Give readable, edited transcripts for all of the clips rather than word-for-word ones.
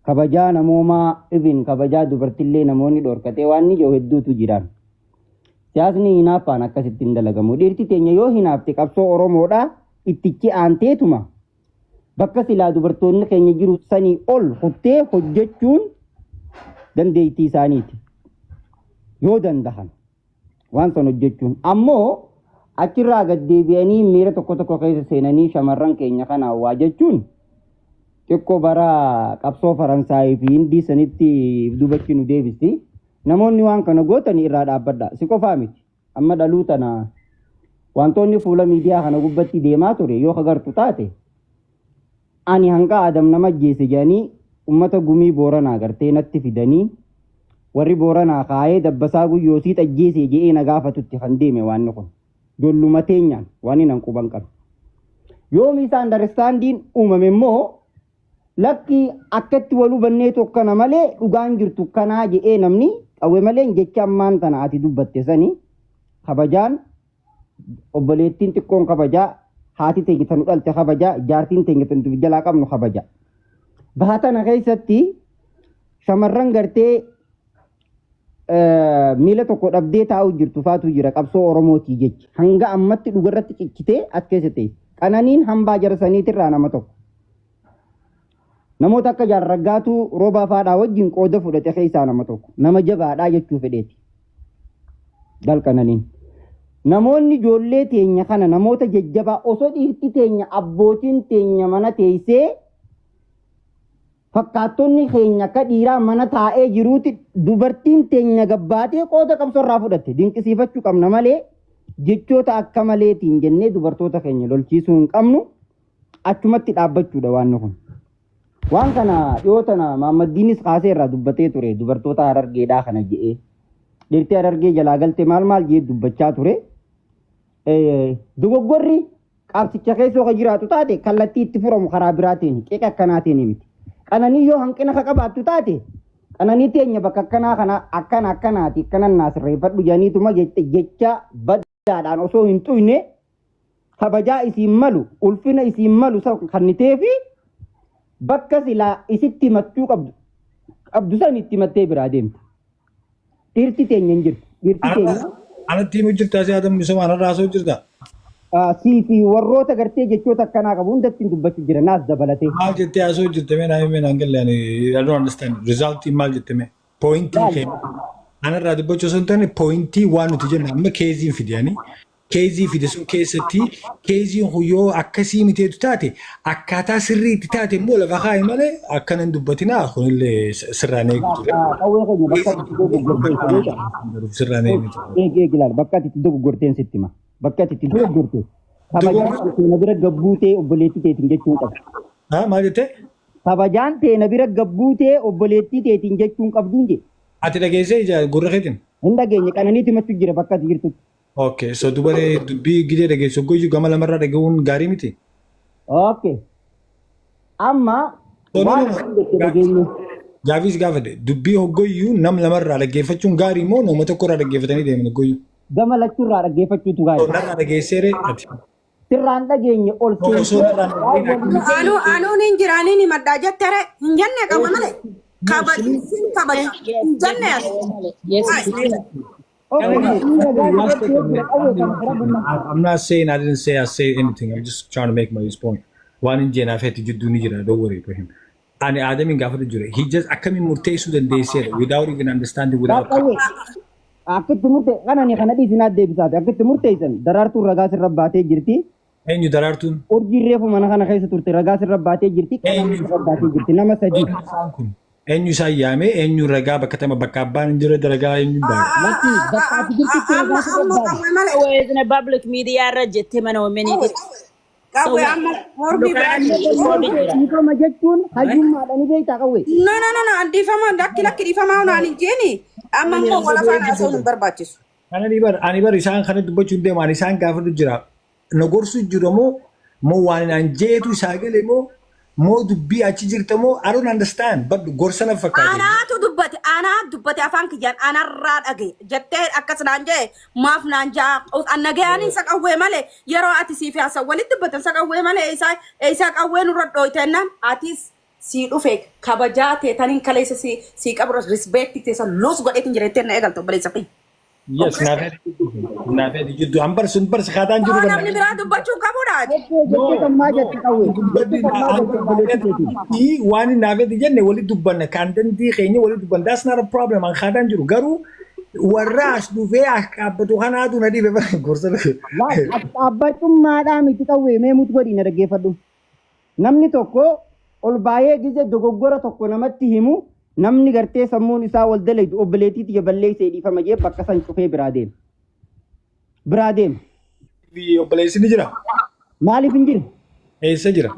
kabajaa namoomaa ibin kabajaa dubartillee namoonni dhorkatee waan ni joo hedduutu jiran. Siyaasni hinaafaan akkasitti hin dalagamu. Dhiirti teenya yoo hinaafte qabsoo Oromoodhaa ittichi aanteetuma bakka silaa dubartoonni keenya jiru sanii ol huttee hojjechuun dandeettii isaaniiti. Yoo dandahan waan san hojjechuun ammoo achirraa gad deebi'anii miira tokko tokko keessa seenanii shamarran keenya kana waa jechuun xiqqoo bara qabsoo Faransaayii fi Hindii sanitti dubachi nu deebisti. Namoonni waan kana gootan irraa dhaabbadha. Si qofaa miti. Amma dhaluu tana wantoonni fuula miidiyaa kana gubbatti deemaa ture yoo agartu taate ani hanga Adam nama ajjeese jedhanii ummata gumii Booranaa gartee natti fidanii warri Booranaa kaayee dabbasaa guyyoosii ajjeese jedhee na gaafatutti kan deeme waan kun. Dolluma teenyaan waan hin quban qabu. Yoo misunderstanding uumame immoo lakki akkatti waluu bannee tokkana malee dhugaan jirtu kanaa jedhee namni qawwe malee jecha ammaan tana ati dubbatte sanii kabajaan obboleettiin xiqqoon kabajaa haati teenya tanu dhalte kabajaa jaartiin teenya tanu jalaa qabnu kabajaa. Bahatana keessatti shamarran gartee miila tokko dhabdee taa'u jirtu faatu jira qabsoo Oromootii jecha hanga ammatti dhugarratti ciccitee as keessatti qananiin hambaa jarsaniitirraa nama tokko. Namoota akka jaarraggaatu roobaa faadhaa wajjin qooda fudhate keessaa nama tokko nama jabaadhaa jechuu fedheeti. Dalqananiin namoonni ijoollee teenya kana namoota jajjabaa osoo dhiirti teenya abbootiin teenya mana teessee fakkaattonni keenya akka dhiiraa mana taa'ee jiruuti dubartiin teenya gabbaatee qooda qabsorraa fudhatte dinqisiifachuu qabna malee jechoota akka maleetiin jennee dubartoota keenya lolchiisuu hin qabnu achumatti dhaabbachuudha waan kun. Waan kana dhiyootana Maammaddiinis kaasee irraa dubbatee ture dubartoota Harargeedhaa kana jedhee dhiirtii Harargee jalaa galte maal jedhee dubbachaa ture. Dogoggorri qabsicha keessoo ka jiraatu taate kallattii itti furamu karaa biraatiin qeeqa akkanaatiin miti. Qananii yoo hanqina ka qabaattu taate qananii teenya bakka akkanaa kana akkanaati akkanan naasirreeffadhu jedhaniituma jecha baddaadhaan osoo hin xuyne kabajaa isiin malu ulfina isiin malu kannitee fi bakka silaa isitti himachuu qabdu san itti himattee biraa deemta. Dhiirti teenya hin jirtu. Dhiirti teenya. Anatti himu jirta asii Adam Misoomaa anarraa haasa'u jirta. Siifi warroota gartee jechoota akkanaa qabu hundatti dubbachuu jira naas dabalatee. Maal jettee haasa'u jirta mee naaf himee naan galle ani I don't understand result maal jette mee pointii kee anarraa dubbachuu osoo hin taane pointii waan nuti jenna amma keeziin fidanii keezii fide sun keessatti keeziin yoo akkasii miteetu taate akkaataa sirriitti taate immoo lafa kaa'i malee akkana hin dubbatinaa kunillee sirraan eegutu. Qawwee keenya bakka itti dogoggorteen sirraan eegutu. Eegilaal bakka itti dogoggorteen sitti hima. Bakka itti dogoggorteen. Kabajaan teena bira gabbuutee obboleettii teetiin jechuun qabdu. Maal jettee? Kabajaan teena bira gabbuutee obboleettii teetiin jechuun qabduun jee. Ati dhageessee gurra keetiin? Hin dhageenye qananiitti himachuu jira bakka itti jirtutti. Okay, so dubaree dubbii gidee dhageessu goyyuu gama lamarraa dhaga'uun gaarii miti? Okay. Amma waan jettee dhageenye. Gaafis gaafadhe dubbii hoggoyyuu nam lamarraa dhaggeeffachuun gaarii moo nama tokkorraa dhaggeeffatanii deeman hoggoyyuu? Gama lachuurraa dhaggeeffachuutu gaarii. Narraa dhageesseere ati? Sirraan dhageenye ol seenuu. Anuun hin jiraaniin himadhaa jettere hin jenne qaba malee. Kabaja hin jenne. I'm not saying I didn't say I say anything. I'm just trying to make my point. One in Jane, I've had to do Nijira, don't worry for him. And Adam in Gaffa Jure, he just I come in Murtesu than they said without even understanding without. Akit murte kana ni kana di sinad de bisate akit murteisan darartu ragas rabbate jirti enyu darartun urjirre fu mana kana kaysa turte ragas rabbate jirti kana rabbate jirti nama sadi enyu sayyame enyu raga bakatama bakabban jira daraga enyu ba lati bakati jirti ragas rabbate always in a public media rajette mana many Kawe amma morbi brand iko majatun hajumma dani beita kawe no andifama dakki difama ona ni jeni amma mo wala fana so barbaachisu ani bar isaan kana dubbachuu deemaan isaan gaafatu jira nagorsu jiramo mo waan anjeetu isaagale mo dubbii achi jirtamo I don't understand but gorsana fakkaate ana dubbate afaan kiyyan anarraa dhage jettee akkasnaan jee maaf naan jaa annagayaan saqawwee malee yeroo ati siif yaasa walitti dubbatan saqawwee malee isa qawwee nurra dhooytennan atis si dhufe kabajaa teetaniin kaleessa si qabru respect teessa los godheetiin jireettee na eegaltu obboleessa fi. Yes, naafeeti jiddu ambar sun bar sakaataan jiru Namni biraa dubbachuu qabudha. waan naafeeti jenne walitti dubbanne kan dandii keenya walitti dubbanne that's not a problem an kaadaan jiru garuu warra as dhufee as qaabbatu kanaatu na dhibe gorsa Dhaabbatummaadhaa miti qawwee mee mutu godhi na dhaggeeffadhu. Namni tokko ol baay'ee gise dogoggora tokko namatti himu namni gartee sammuun isaa wal dalaytu obboleettiitti balleessee dhiifama jee bakka san cufee biraa deema. Biraa deema. obboleessi ni jira Maaliif hin jirre? eessa jira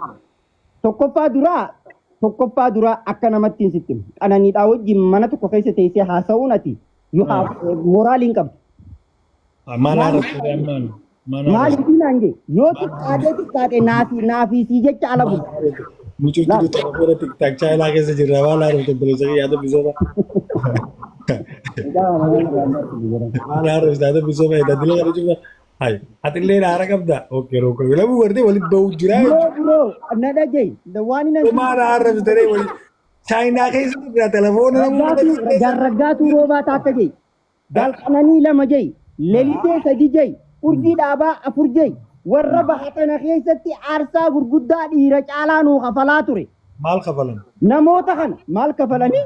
Tokkoffaa duraa akka namatti hin sittimu. Qananiidhaa wajjin mana tokko keessa teessee haasa'uun ati moraaliin qabdu. maanaa rakkoo ammaan Maaliif naan jee yoo xiqqaatee naafii jecha ala bulchu. mucuutu tapha tiktak chaayilaa keessa jirra waan haaromte obboleessa yaada bisooma waan haaromte yaada bisooma yaadadila gara cufa hay atillee haara qabda okkee rookoo lamu warte walitti ba'uu jira Bro, na dhagee. Waan hin waan haaromte walitti chaayinaa keessa jira telefoona Darraggaatu roobaa taakka jee. Dalqananii lama jee. Lelisee sadi jee. Urjii dhaabaa afur jee. Warra bahatana keessatti aarsaa gurguddaa dhiira caalaa nuu kafalaa ture. maal kafalan Namoota kana maal kafalanii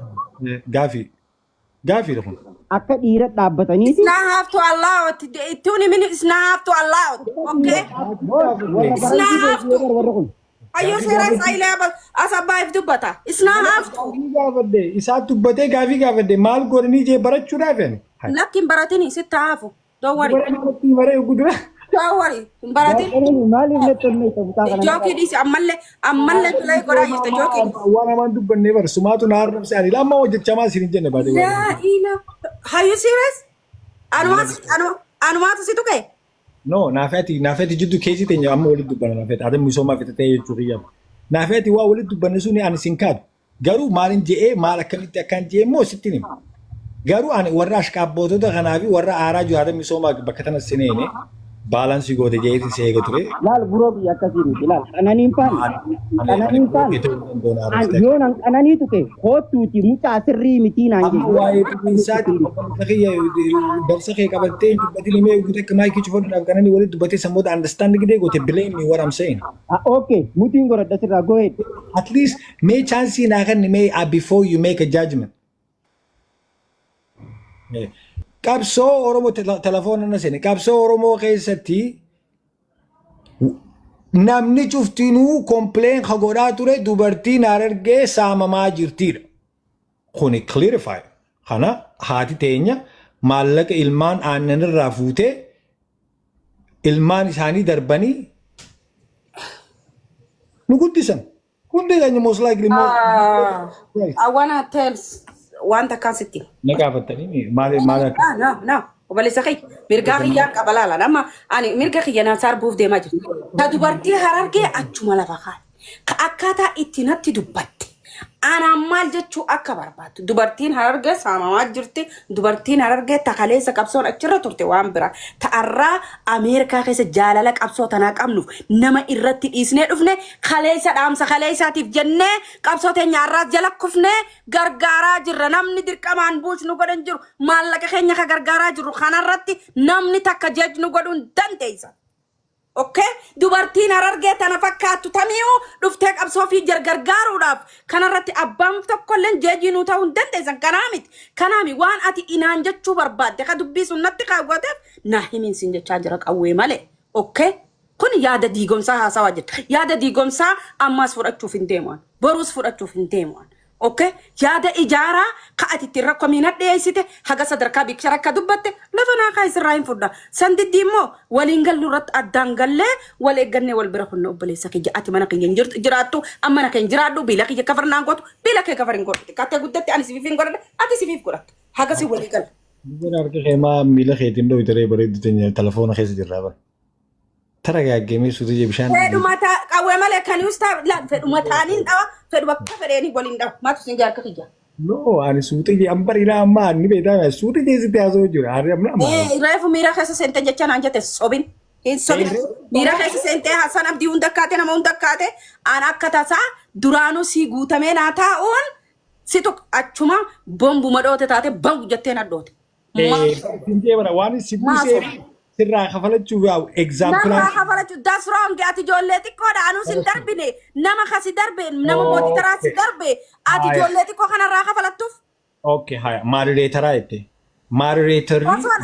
gaafii kun akka dhiira dhaabbataniiti. It's not have to allow it. Tuni minutes it's not have to allow it. Okay? Warra kun. Are you serious? I level as a wife dubbata. It's not have to. gaafadde isaa dubbatee gaafii gaafadde maal godhanii jee barachuudhaaf yani Lakkin baratini sitta hafu. Don't worry. baratanii maree guddaa Don't worry. Baratini. Maaliif nettoonni ta'uutaa kana? Jockey this ammalle play goda jirte jockey. waan amaan dubbannee bar sumaatu na arrabse ani lama hojjechamaa isin hin jenne baadee La ila. Are you serious? Anumaatu situ kee? no naafeeti jiddu keessa teenya amma walitti dubbanna naafeeti adam misoomaa fi ta'ee jechuu kiyyaaf naafeeti waa walitti dubbanne suni ani sin kaadu garuu maalin je'ee maal akkamitti akkaan je'ee immoo sitti hima garuu ani warra ashkaabbootota kanaa fi warra aaraa jiru adam misoomaa bakka tana sineene baalaansii goote jeetiin si eega ture Laal buroo biyya akkasii miti laal qananiin faana yoo qananii tuqe kootuuti mucaa sirrii mitii naan amma jedhu. waa'ee dhuunfaatti barsa kee qabattee dubbatiin himee guute akka maayikii cufaadhaaf kananii walitti dubbatee sammoota understand gidee goote blame me what I'm saying Okay, mutiin godhadha sirraa go ahead. at least may chance naa kan may before you make a judgment qabsoo oromoo telefoona na seene qabsoo oromoo keessatti namni cuftinuu complain ka godhaa ture dubartiin harargee saamamaa jirtiidha kuni clarify kana haati teenya maallaqa ilmaan aannan irraa fuutee ilmaan isaanii darbanii nu guddisan hundi keenya most likely I wanna tell wanta kan sitti. na gaafattanii maal No. Obboleessa kee mirgaa kiyyaan qabalaala nama ani mirga kiyya na sarbuuf deemaa jirti. Ta dubartii harargee achuma lafa kaa'e. Ka akkaataa itti natti dubbatti. Anaan maal jechuu akka barbaaddu. Dubartiin harargee saamamaa jirti. Dubartiin harargee takaleessa qabsoon achirra turte waan biraa. Ta'arraa Ameerikaa keessa jaalala qabsoo tanaa qabnuuf nama irratti dhiisnee dhufne kaleessa dhaamsa kaleessaatiif jennee qabsoo teenya irraas jala kufnee gargaaraa jirra. Namni dirqamaan buush nu godhan jiru maallaqa keenya ka gargaaraa jiru kanarratti namni takka jeej nu godhuun dandeessa. Okay? Dubartiin harargee tana fakkaattu tamiyu dhuftee qabsoo fi gargaaruudhaaf kanarratti abbaan tokkollee jeejii nu ta'uu hin dandeessan kanaami waan ati inaan jechuu barbaadde ka dubbisu natti kaawwateef naa himin sin jechaa jira qawwee malee. Okay? Kun yaada diigomsaa haasawaa jirta. Yaada diigomsaa ammaas fudhachuuf hin deemuun boruus fudhachuuf hin deemuun. Okay? Yaada ijaaraa ka ati itti rakkomiina dhiyeessite haga sadarkaa bikshara akka dubbatte lafa naa kaayisirraa hin fudhaa. Sandiddi immoo waliin gallu irratti addaan gallee wal eeggannee wal bira kunna obboleessa kiyya ati mana kiyya jiraattu amma mana kiyya jiraadhu biila kiyya kafarnaan gootu biila kee kafar hin godhate kattee guddatti ani sifiif hin godhadhe ati sifiif godhatte haga si walii gala. harka keemaa miila keetiin dhooyi taree bareeddu teenya telefoona keessa jirraa bara tara gaaggeemee suutii jee bishaan Fedhuma qawwee malee kan yuustaa fedhuma taaniin dhawa fedhu bakka fedheeni waliin dhawa maatu sin jaarka kiyya. no ani suutii jee amma ilaa amma ni beekaa suutii jee sitti haasoo jira harri amma Reefu miira keessa seente jecha naan jette sobin Hin sobine. Miira keessa seentee Hassan Abdii hunda kaate nama hunda kaate aan akka tasaa duraanuu si guutamee naa taa'uun si tuk achuma bombuma dhoote taate bangu jettee na dhoote. Waan si buusee sirraa kafalachuu yaa'u example. Nama kafalachuu that's wrong ati ijoollee xiqqoodha anuu sin darbine nama kasi darbe nama mootii taraa si darbe ati ijoollee xiqqoo kanarraa kafalattuuf. Okay, haya moderator jette. Moderator. Osman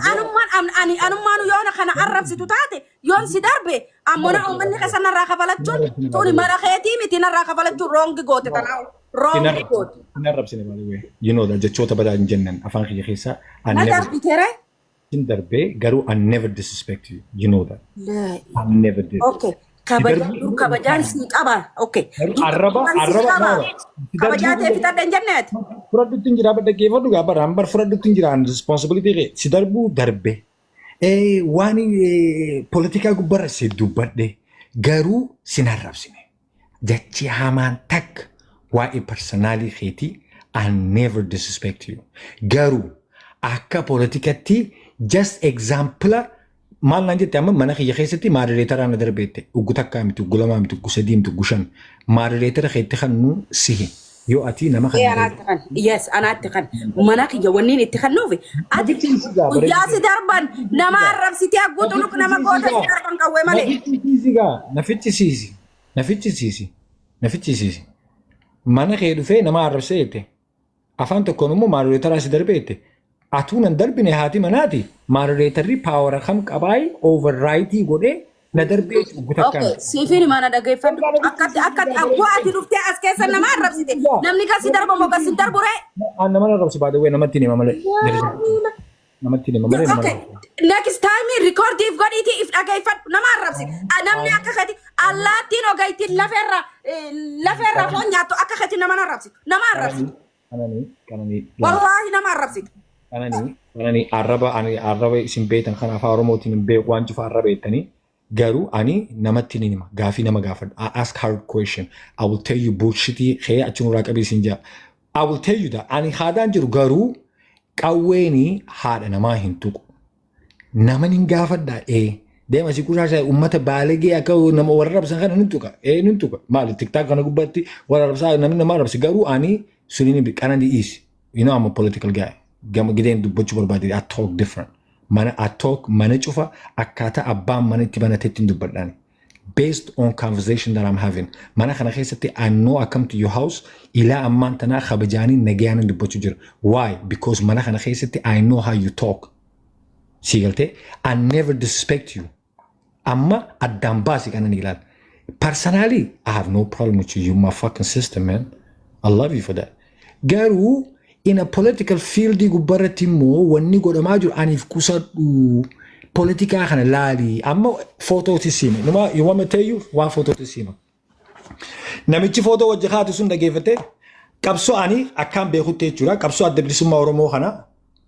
anummaan yoona kana arrabsitu taate yoon si darbe ammona uummanni keessa narraa kafalachuun tuni mara keetii miti narraa kafalachuun roongi goote tanaa roongi goote. Hin arrabsine by the way. You know that jechoota badaa hin jennan afaan kiyya keessa. Na darbitere. Hin darbe garuu I never disrespect you. You know that. I never did. Okay. Kabajaan si qaba. Okay. Arraba. Kabajaa ta'e fitadha hin jenneet. Fudhadhutti hin jira badda geeffadhu gaafa rambar fudhadhutti hin jiraan responsibility kee si darbuu darbe. Waan politikaa gubbarra si dubbadhe garuu sin arrabsine. Jechi hamaan takka waa'ee personaalii keetii I never disrespect you. Garuu akka politikatti just example maal naan jette amma mana kiyya keessatti moderator na darbeette uggu takkaa miti uggu lamaa miti uggu sadii miti uggu shan moderator keetti kan nu sihe yoo ati nama kan yes anaatti kan mana kiyya wanniin itti kan nuufi ati guyyaa si darban nama arrabsitee agguutu luk nama goota si darban qawwee malee nafichisiisi mana kee dhufee nama arrabsee jette afaan tokkoon immoo moderator si darbeette atuun an darbine haati manaati moderatorri power kam qabaay override godhe na darbee guutakka. Okay, siifini mana dhageeffadhu akkatti akkoo ati dhuftee as keessa nama arrabsite namni kasi darba moo kasi darbure. Nama arrabsi baade way namatti hima malee. Namatti hima malee. Okay, next time recordiif godhiiti if dhageeffadhu nama arrabsi namni akka kati allaattiin ogaytiin laferra foon nyaattu akka kati nama arrabsi. Kanani. Wallahi nama arrabsi. Anani arraba isin beetan kan afaan oromootiin hin beeku waan cufa arraba jettanii garuu ani namatti ni hima gaafii nama gaafadhu. I ask hard question. I will tell you bullshit kee achuma irraa qabee isin jaa. I will tell you that ani haadaan jiru garuu qawweeni haadha namaa hin tuqu. Nama hin gaafadhaa deema si kushashaa ummata baalegee akka nama warra rabsan kana hin tuqa hin tuqa maali tiktaak kana gubbatti warra rabsaa namni nama rabsi garuu ani suniin qananii is you know I'm a political guy. Gama gideen dubbachuu barbaade I talk different. I talk mana cufa akkaataa abbaan mana itti banateetti hin dubbadhaan. Based on conversation that I'm having. Mana kana keessatti I know I come to your house ilaa ammaan tanaa kabajaanii nagayaan hin dubbachuu jira. Why? Because mana kana keessatti I know how you talk. Siigaltee I never disrespect you. Amma addaan baasi kanan ilaal. Personally I have no problem with you. You're my fucking sister man. I love you for that. Garuu in a political field gubbarratti immoo wanni godhamaa jiru aniif kusadhu politikaa kana laali amma footootti siima numa you want me tell you waan footootti siima namichi footoo wajji kaatu sun dhageeffate qabsoo ani akkaan beekutti jechuudha qabsoo adda bilisummaa oromoo kana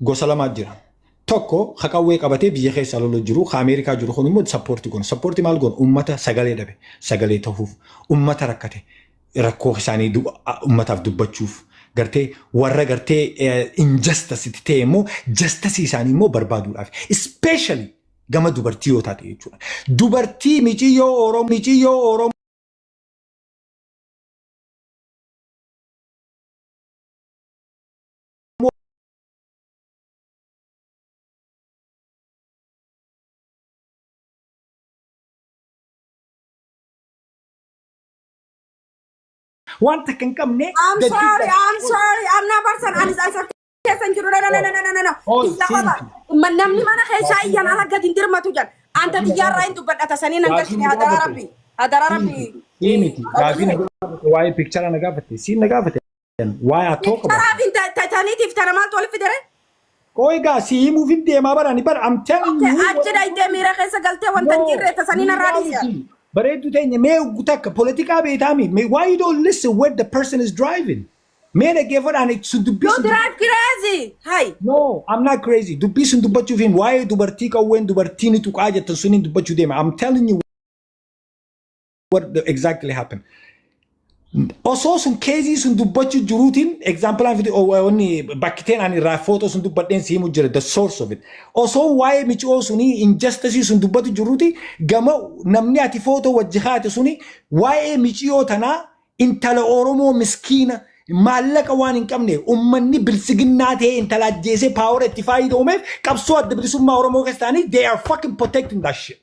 gosa lamaa jira tokko haqawwee qabatee biyya keessa loluu jiru ka Ameerikaa jiru kun immoo sappoortii maal goon ummata sagalee dhabe sagalee ta'uuf ummata rakkate rakkoo isaanii ummataaf dubbachuuf gartee warra gartee injustice ta'e immoo justice isaanii immoo barbaaduudhaaf especially gama dubartii yoo taate jechuudha. Dubartii miiciyyoo Oromoo wanta kan qabne I'm sorry I'm not person answer kesan jiru no namni mana keessa iyyan ala gadin dirmatu jan anta tiyarra intu badata sanin angalchini hadara rabbi yemiti gaafina why picture na gaafate si na gaafate why I talk about tarafin titanic iftaramal tol fidere koi ga si mu vidde ma barani bar I'm telling you ajjada ide mira keessa galte wanta jirre ta sanin radisiya Bareedu teenya mee gutakka politikaa beetaami why you don't listen where the person is driving mee gave an sun dubbi you drive crazy hi no I'm not crazy dubbi sun dubbachuuf hin why dubartii qawween dubartiin tuqaa jettan suniin dubbachuu deema I'm telling you what exactly happened Osoo sun keezii sun dubbachuu jiruutiin example fi wanni bakkiteen ani irraa footoo sun dubbadheen siimu jira the source of it. Osoo waa'ee micoo suni injustice sun dubbatu jiruuti gama namni ati footoo wajji haate suni waa'ee micoo tanaa intala Oromoo miskiina maallaqa waan hin qabne ummanni bilisiginnaa ta'e intala ajjeesee paawara itti fayyadamuuf qabsoo adda bilisummaa Oromoo keessaanii they are fucking protecting that shit.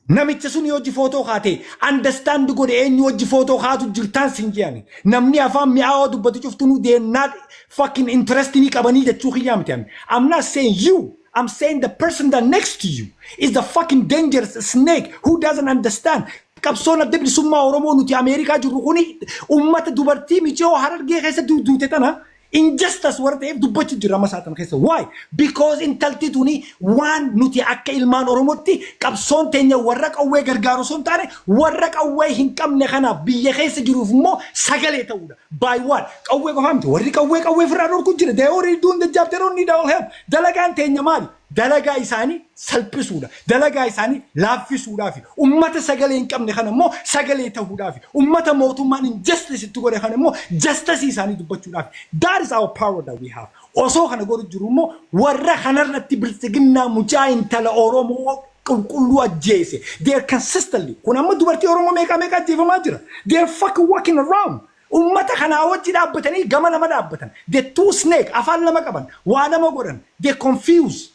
Namicha sun hojii footoo haate understand godhe eenyu hojii footoo haatu jirtaan sinjiyaani namni afaan mi'aawaa dubbatu cuftunu they not fucking interesting qabanii jechuu kiyyaamti ani. I'm not saying you, I'm saying the person that next to you is the fucking dangerous snake who doesn't understand. Qabsoon adda bilisummaa Oromoo nuti Ameerikaa jirru kuni ummata dubartii michoo Harargee keessa duute tana injustice warra ta'eef dubbachuu jira amma saatan keessa. Why? Because intalti tuni waan nuti akka ilmaan Oromootti qabsoon teenya warra qawwee gargaaru sun taane warra qawwee hin qabne kana biyya keessa jiruuf immoo sagalee ta'uudha. By what? Qawwee qofa miti warri qawwee firraa dhorku jira. They already doing the job, they don't need our help. Dalagaan teenya maali? Dalagaa isaanii salphisuudha. Dalagaa isaanii laaffisuudhaaf. Ummata sagalee hin qabne kana immoo sagalee ta'uudhaaf. Ummata mootummaan injustice itti godhe kana immoo justice isaanii dubbachuudhaaf. That is our power that we have. Osoo kana godhu jiru immoo warra kanarratti bilisiginnaa mucaa intala Oromoo qulqulluu ajjeese. They are consistently. Kun amma dubartii Oromoo meeqa ajjeefamaa jira. They are fucking walking around. Ummata kana wajji dhaabbatanii gama nama dhaabbatan. They two snake afaan lama qaban. Waa nama godhan. They confuse.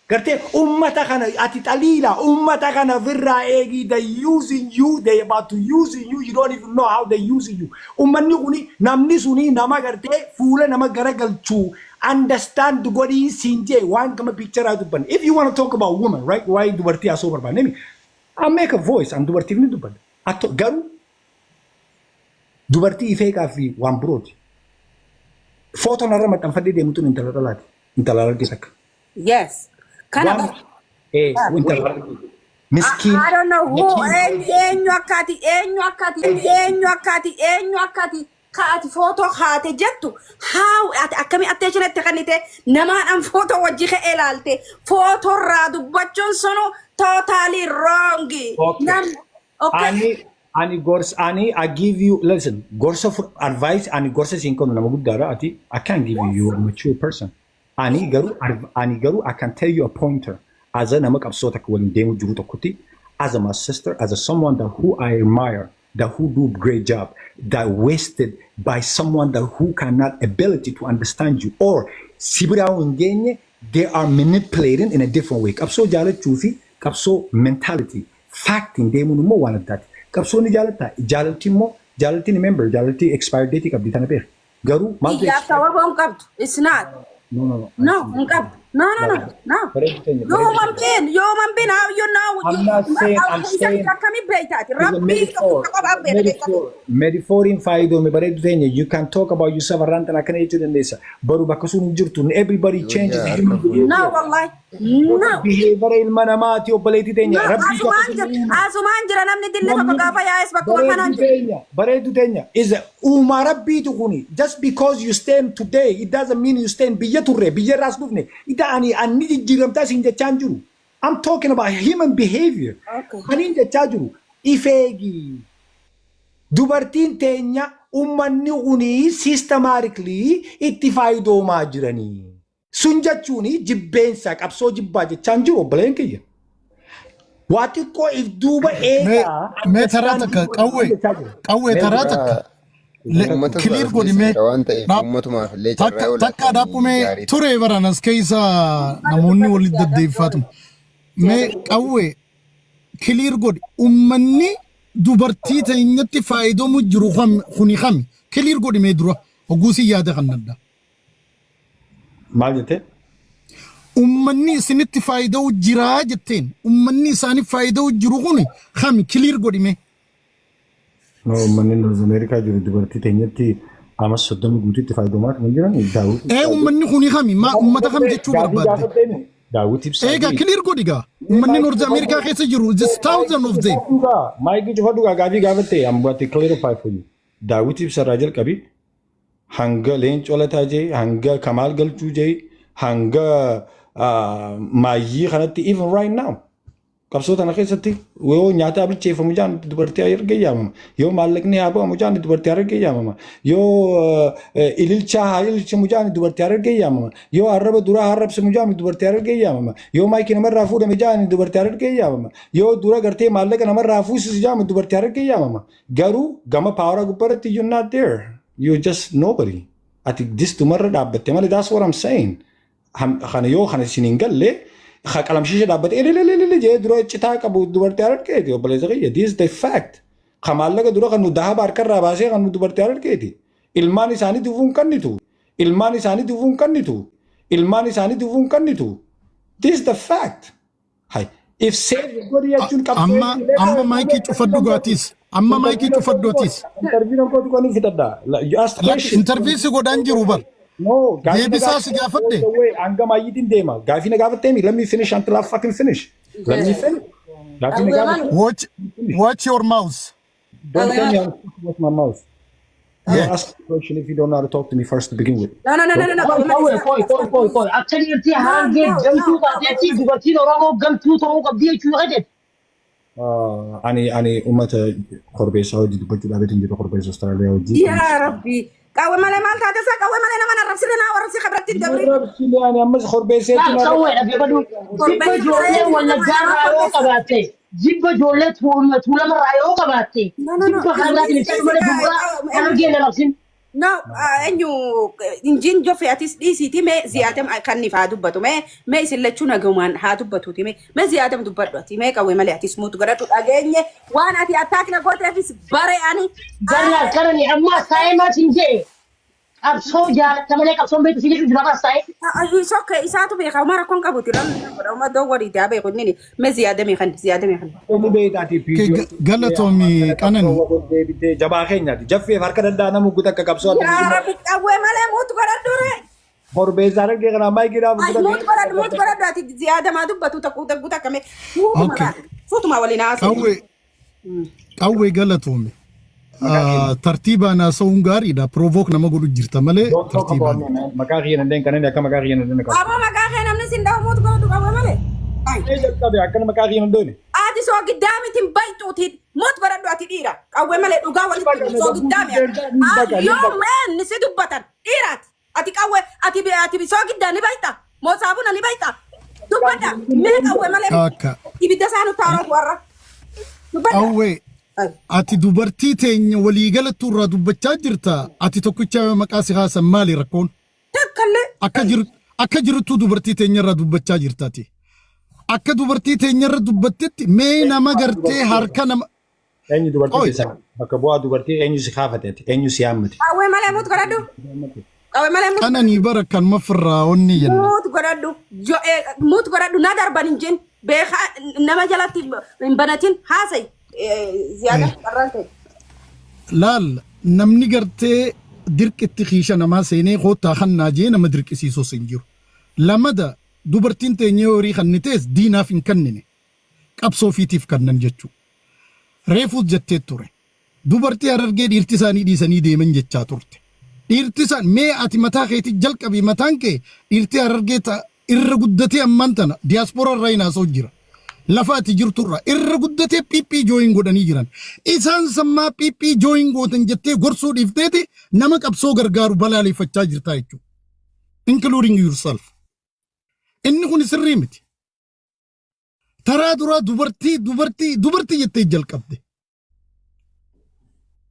Garte ummata kana ati talila ummata kana virra egi they using you, they about to using you, you don't even know how they using you. Ummanni kuni namni suni nama garte fuula nama garagalchu understand godi sinje one kama picture out ban. If you want to talk about women, right? Why dubarti aso barba nemi? I make a voice and dubarti ni dubad. Ato garu dubarti ifeka fi one broad. Photo na ramat ang fadi de mutun intalalati sak. Yes. Kind of. Miskin. I don't know who. Enyo akati. Kaati photo haate jettu. How akkami attention itti kannite namaan an photo wajji ka ilaalte photo irraa dubbachuun sunu totally wrong. Okay. Ani gors ani I give you listen gorsa for advice ani gorsa sin kono nama guddara ati I can't give you a mature person. Ani garu I can tell you a pointer as a nama qabsoota kwalin deemu jiru tokkotti as my sister as a someone that who I admire that who do great job that wasted by someone that who cannot ability to understand you or sibira ungenye they are manipulating in a different way qabso jaalachuu fi qabso mentality facting deemu mo one of that qabso ni jalati remember jalati expired date qabdi tana beer garu mal it's not. No. Human being, how you know? I'm not saying, I'm saying. Metaphor in Faido, you can talk about yourself around and I can eat you in this. But everybody changes. No, wallahi. No. Behavior in Manamati or Baletitania. Is Umarabi to Huni. Just because you stand today, it doesn't mean you stand Biyature, Biyaras Movement. I'm talking about human behavior. Okay. Ifegi. Dubartin tenya ummanni uni systematically ittifaido majirani. Sunjachuni jibbensa qabso jibba jechaan jiru obboleen kiyya. Waati ko if duuba eegaa mee taraa takka qawwee taraa takka clear godhimee takka dhaabumee ture baranas keessa namoonni walitti deddeeffatu mee qawwee clear godhi ummanni dubartii teenyatti faayidamu jiru kuni kami clear godhimee dura oguusi yaada kan dadda. Maal jettee? Ummanni isinitti faayida'u jiraa jetteen ummanni isaaniif faayida'u jiru kuni kami clear godhime. No, ummanni North America jiru dubartii teenyatti ama 30 guutuutti fayyadamaa kan jiran daawwiti. Ummanni kuni kami ma ummata kam jechuu barbaadde? Daawwiti ibsa. Eega clear godhiga ummanni North America keessa jiru just thousands of them. Maayikii cufadhu gaafii gaafatte I'm going to clarify for you. Daawwiti ibsa irraa jalqabi hanga leencoo lataa jee hanga kamaal galchuu jee hanga maayii kanatti even right now Qabsoo tana keessatti yoo nyaata bilcheeffamu jaan dubartii argee yaamama. Yoo maallaqni haa ba'amu jaan dubartii argee yaamama. Yoo ililcha haa ililchamu jaan dubartii argee yaamama. Yoo arraba duraa arrabsamu jaan dubartii argee yaamama. Yoo maayikii namarraa fuudhame jaan dubartii argee yaamama. Yoo dura gartee maallaqa namarraa fuusisu jaan dubartii argee yaamama. Garuu gama paawara gubbaratti you're not there. You're just nobody. Ati distumarra dhaabbatte malee that's what I'm saying. Kana yoo kana isiniin galle qalamshiisha dhaabbate ililililili jee dura citaa qabu dubartii argeeti obboleessa kiyya this is the fact. Maallaqa dura kan nu dahaba harkarraa baasee kan nu dubartii argeeti. Ilmaan isaanii dufuun kannitu. Ilmaan isaanii dufuun kannitu. Ilmaan isaanii dufuun kannitu. This is the fact. Hai. If save godhi jechuun qabsoo amma maayikii cufadhu gootis. Amma maayikii cufadhu gootis. Interview nan kootu kan fitadha. You ask question. Interview si godhaan jiru bar. No, deebisaa si gaafadhe. Hanga maayyitiin deema. Gaafii na gaafatteemi. Let me finish until I fucking finish. Let me finish. Gaafii na gaafatteemi. Watch your mouth. Don't tell me how to watch my mouth. Don't ask a question if you don't know how to talk to me first to begin with. No. Actually, it's a hard game. Jump to the dubartiin Oromoo gamtuu ta'uu qabdi jechuu jedhe. Ani uummata korbeessaa hojii dubbachuu dhaabeetiin jiru korbeessa Austraaliyaa hojii. Yaa Rabbi. Qawwe malee maal taate isaa qawwe malee nama narrabsine naa warrabsi qabratti dabri. Rabsile ani ammas korbeesseetti Yaa qawwee dhabe badu. Jibba ijoollee wallaggaarraa yoo qabaatte. Jibba ijoollee tuulamarraa yoo qabaatte. Jibba kanaatiin isa malee dubbaa argee na labsin. No, enyu injin jofe atis dhiisiiti mee ziyaatam kan ni faa dubbatu mee isin lachuu nagamaan haa dubbatuuti mee ziyaatam dubbadhu ati mee qawwe malee atis muutu godhadhu dhageenye waan ati attaakina gooteefis bare ani. Garnaa karani amma saayimaatiin jee. Qabsoo jaalatta malee qabsoon beektu si jedhu jira baasaayi. Sokke isaatu beeka umara kon qabuti uma doo wari daa beeku nini mee ziyaadame kan. Inni beektaati piidiyo. Galatoomi qanan. Jabaa keenyaati. Jaffeef harka danda'a nama guutuu akka qabsoo adda Yaa Rabbi qawwe malee muutu godhadhu re. korbeessa argee kana maayikii dhaabu. Muutu godhadhu ati ziyaadamaa dubbatu takkuuta guutakame. Fuutuma waliin haasa'u. Qawwee galatoomi. Tartiibaan haasa'uun gaariidha. Provook nama godhu jirta malee tartiibaan. Maqaa kiyyan illee kan inni akka maqaa kiyyan illee qabu. Amma maqaa kee namni sin dhawu muutu godhadhu qawwe malee. Ee jalqabe akkana maqaa kiyyan illee. Ati soo giddaa mitiin baytuutiin muutu godhadhu ati dhiira qawwe malee dhugaa walitti soo giddaa mi'a. Yoo meen si dubbatan dhiiraati. Ati qawwe ati soo giddaa ni bayta moo saabuna ni bayta. Dubbadha mee qawwe malee ibidda saanu taaratu warra. Qawwee. Ati dubartii teenya waliigalattu irraa dubbachaa jirta. Ati tokkicha maqaa si haasan maali rakkoon? Takkallee. Akka jirtu dubartii teenya irraa dubbachaa jirtaati. Akka dubartii teenya irra dubbattetti mee nama gartee harka nama. Eenyu dubartii isaa bakka bu'aa dubartii eenyu si kaafateeti eenyu si yaammate. Qawwe malee muutu godhadhu. Qawwe malee muutu. Qananii bara kan mafirraa onni jenna. Muutu godhadhu. Muutu godhadhu na darban hin jeen beekaa nama jalatti hin banatin haasayi. Ziyaada qarraan ta'e. Laal namni gartee dirqitti xiisha namaa seenee koottaa kannaa jee nama dirqisiisuus hin jiru. Lamada dubartiin teenya horii kannitees diinaaf hin kannine qabsoo fiitiif kannan jechuu. Reefuus jettee ture. Dubartii Harargee dhiirti isaanii dhiisanii deeman jechaa turte. Dhiirti isaan mee ati mataa keetii jalqabii mataan kee dhiirti Harargee irra guddatee ammaan tana diyaaspooraa irraa hinaasoo jira. Lafa ati jirturra irra guddatee piippii jooyin godhanii jiran. Isaan sammaa piippii jooyin gootan jettee gorsuu dhiifteeti nama qabsoo gargaaru balaaleffachaa jirtaa jechuudha. Including yourself. Inni kun sirrii miti. Taraa duraa dubartii jettee jalqabde.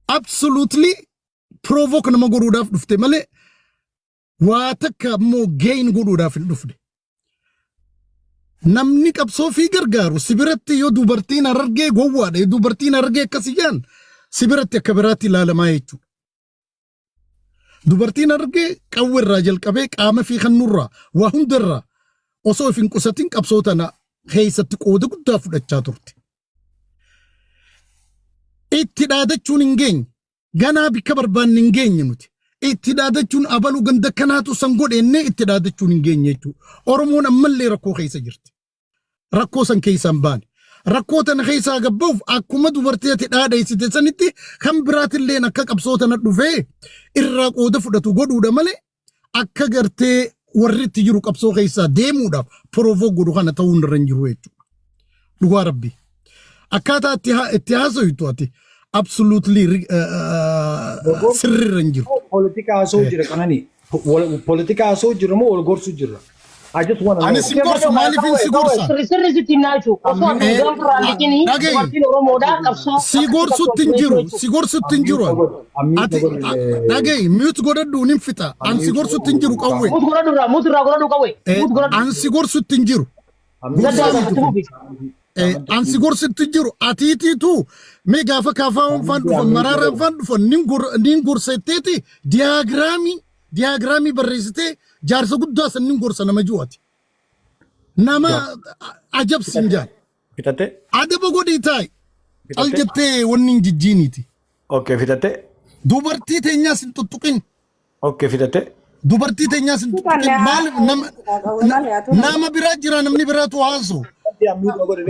Absolutely provoke nama godhuudhaaf dhufte malee waa takka ammoo gain godhuudhaaf hin dhufne. Namni qabsoo fi gargaaru sibiratti yoo dubartiin Harargee gowwaadha yoo dubartiin Harargee akkasii jaan sibiratti akka biraatti ilaalamaa jechuudha. Dubartiin Harargee qawwe irraa jalqabee qaama fi kannurraa waa hundarraa osoo hin qusatin qabsoo tana keessatti qooda guddaa fudhachaa turte. Itti dhaadachuun hin geenye ganaa bikka barbaanne hin geenye nuti. Itti dhaadachuun abaluu ganda kanaatu san godheennee itti dhaadachuun hin geenye jechuudha. Oromoon ammallee rakkoo keessa jirti. Rakkoo san keessaan baane. Rakkoo tana keessaa gabbaa'uuf akkuma dubartii ati dhaadheessite sanitti kan biraatillee akka qabsoo tana dhufee irraa qooda fudhatu godhuudha malee akka gartee warri itti jiru qabsoo keessaa deemuudhaaf provook godhu kana ta'uu irra hin jiru jechuudha. dhugaa rabbi akkaataa itti haasoytu ati absolutely sirriirra hin jiru. Politika haasoo jira kanani. Politika haasoo jira moo wal gorsu jira? I just want to Ani si gorsu maaliif hin si gorsa? Sirri sitti naachu. Osoo ati gaafara likini dubartiin Oromoodhaa qabsoo. Si gorsutti hin jiru, si gorsutti hin jiru. Ati dhagayi mute godhadhu hin fixa. An si gorsutti hin jiru qawwe. Mut irraa godhadhu qawwe. An si gorsutti hin jiru. An si gorsutti hin jiru. Atiitiitu mee gaafa kaafaan fan dhufan maraaraan fan dhufan nin gorsetteeti diyaagiraamii barreessitee jaarsa guddaa san nin gorsa nama ji'ooti. Nama ajabsiin jaan. Fitatte? Adaba godhii taa'i. Al jettee wanni hin jijjiiniiti. Okay, fitatte? Dubartii teenyaas hin tuttuqin. Okay, fitatte? Dubartii teenyaas hin tuttuqin. Nama biraa jira namni biraatu haasu.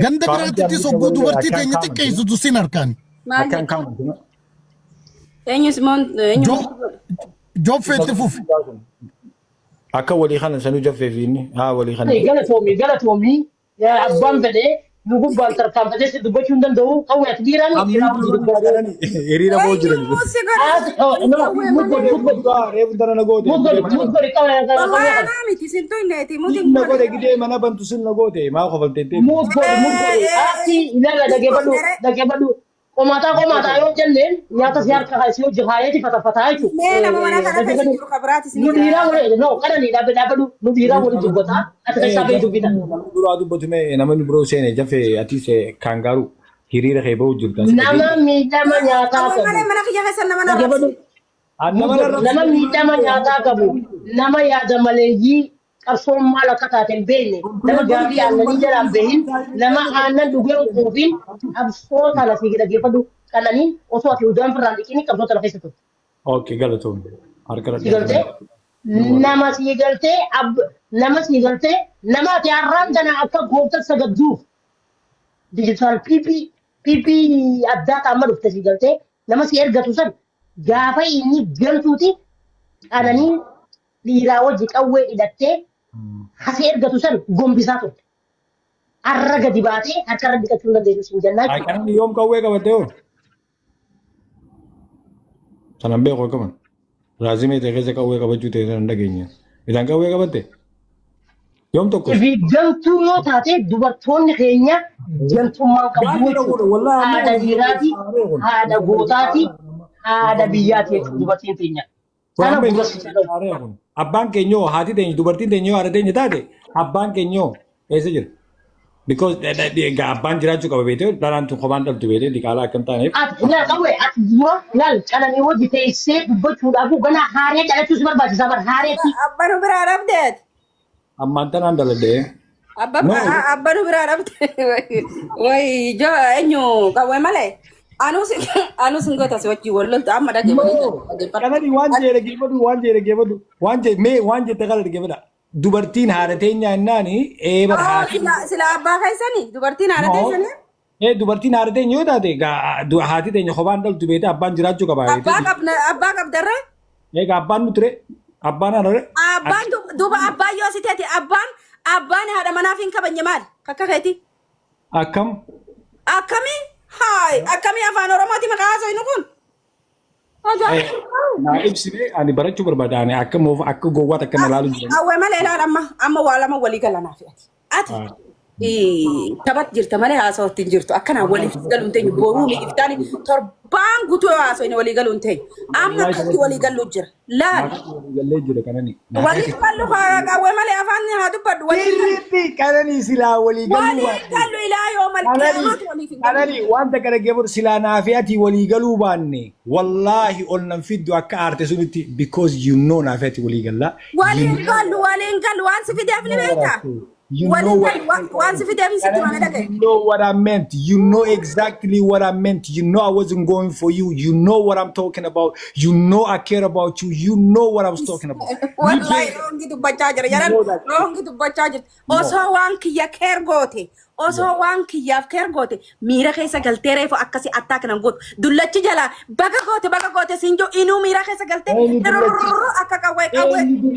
Ganda biraatti soggoo dubartii teenya xiqqeessitu sin harkaani. Akkan kaamu. Eenyus moon Job feetti fufi. Akka walii kana sanuu jaffeefiinni. Haa walii kana. Galatoomii abbaan fedhee nu gubbaan tarkaanfatee si dubbachuu hin danda'u qawwee ati dhiiraan hiriira boo jiran. Reefu dara na goote. Na goote gidee mana bantu sin na goote maa kofalteettee. Ati ilaala dhagee badhu. Komataa yoo jenneen nyaata si harka kaasee hojii haayeeti fatafataa jechuudha. Nee nama mana kana keessa jiru kabiraati Nu dhiiraa waliin qadanii dhaabbadhu nu dhiiraa waliin dubbataa ati keessaa bahee dubbita. Duraa dubbatu mee namni biroo seene jaffee atiis kaangaaru hiriira kee bahuu jirta. Nama miidhama nyaataa qabu. mana kiyya keessa Nama miidhama nyaataa qabu. Nama yaada maleeyyii qabsoon maal akka taate hin beekne. Nama gaarii aannanii jalaan beehin. Nama aannan dhugee quufiin qabsoo kana si dhaggeeffadhu kananiin osoo ati udaan firraan dhiqini qabsoo kana keessa turte. Okay, galatoom. Harka Sigaltee nama sigaltee nama ati har'aan kana akka gooftaa sagadduuf digital PP addaa qaama dhufte sigaltee nama si ergatu san gaafa inni galtuuti kananii dhiiraa wajji qawwee hidhattee hasi ergatu san gombisaa turte. Har'a gadi baatee harka irra dhiqachuu hin dandeessu sin jennaa. Kan yoom qawwee qabatte yoo? Sanan beekoo qaban. Raazimee ta'e keessa qawwee qabachuu ta'e sanan dhageenya. Isaan qawwee qabatte? Yoom tokko? Gantuu yoo taate dubartoonni keenya gantummaan qabu jechuudha. Haadha dhiiraati, haadha gootaati, haadha biyyaati jechuudha dubartiin keenya. Kana gurgursiisa. Abbaan keenyoo haati teenya dubartiin teenya yoo haadha teenya taate abbaan keenyoo eessa jira? Because abbaan jiraachuu qaba beekte dharaan tun kophaan dhaltu beekte diqaalaa akkam taaneef. Ati dura calanii hojii teessee dubbachuudhaaf gana haaree dhalachuus barbaachisaa bara haareetti. Abbaan biraa dhabdeet. Ammaan tanaan daladhee. Abbaan biraa dhabde. Wayi ijoo eenyu qawwee malee. Anus ngota si wajji walloltu amma dhaggeeffatu. Kanani waan jee dhaggeeffatu waan jette kana dhaggeeffadha. Dubartiin haadha teenya ennaani eeba haati. Sila abbaa keessanii dubartiin haadha teessanii. Dubartiin haadha teenya yoo taate haati teenya kophaan dhaltu beekte abbaan jiraachuu qaba. Abbaa qabdarree. Egaa abbaan nu ture abbaan haadha. Abbaan duuba abbaan yoo si teete abbaan haadha manaaf hin kabanye maali? Kakka keeti. Akkam? Akkamii? Haay akkamii afaan Oromooti maqaa haasoo inni kun? Naa ibsine ani barachuu barbaada ani akka gowwaat akka na laalu jiran. Awwee malee ilaala amma waa lama walii galanaa fi ati taphat jirta malee haasoo ittiin jirtu akkanaa waliif galuun teenyu boruu iftaani torbaan guutuu haasoo inni walii galuun teenyu amma akkatti walii galuu jira laal. Gallee jira kanani. Walii galuu awwee malee afaan haa dubbadhu walii kanani silaa walii galuu. Walii galuu ilaa yoo malkee kanani wanta kana geebur silaa naafi ati walii galuu baanne wallahi ol nan fiddu akka aarte sunitti because you know naafi ati walii gallaa. Walii galuu waan si fideef ni beektaa. You know what I meant. You know exactly what I meant. You know I wasn't going for you. You know what I'm talking about. You know I care about you. You know what I was talking about. Wallahi rongi tu bacha jira. Yaran rongi tu bacha jira. Oso wan kiya care gote. osoo waan kiyyaaf keer goote miira keessa galtee reefu akkasi attaak nan gootu dullachi jala baga goote sinjo inuu miira keessa galtee akka qawwee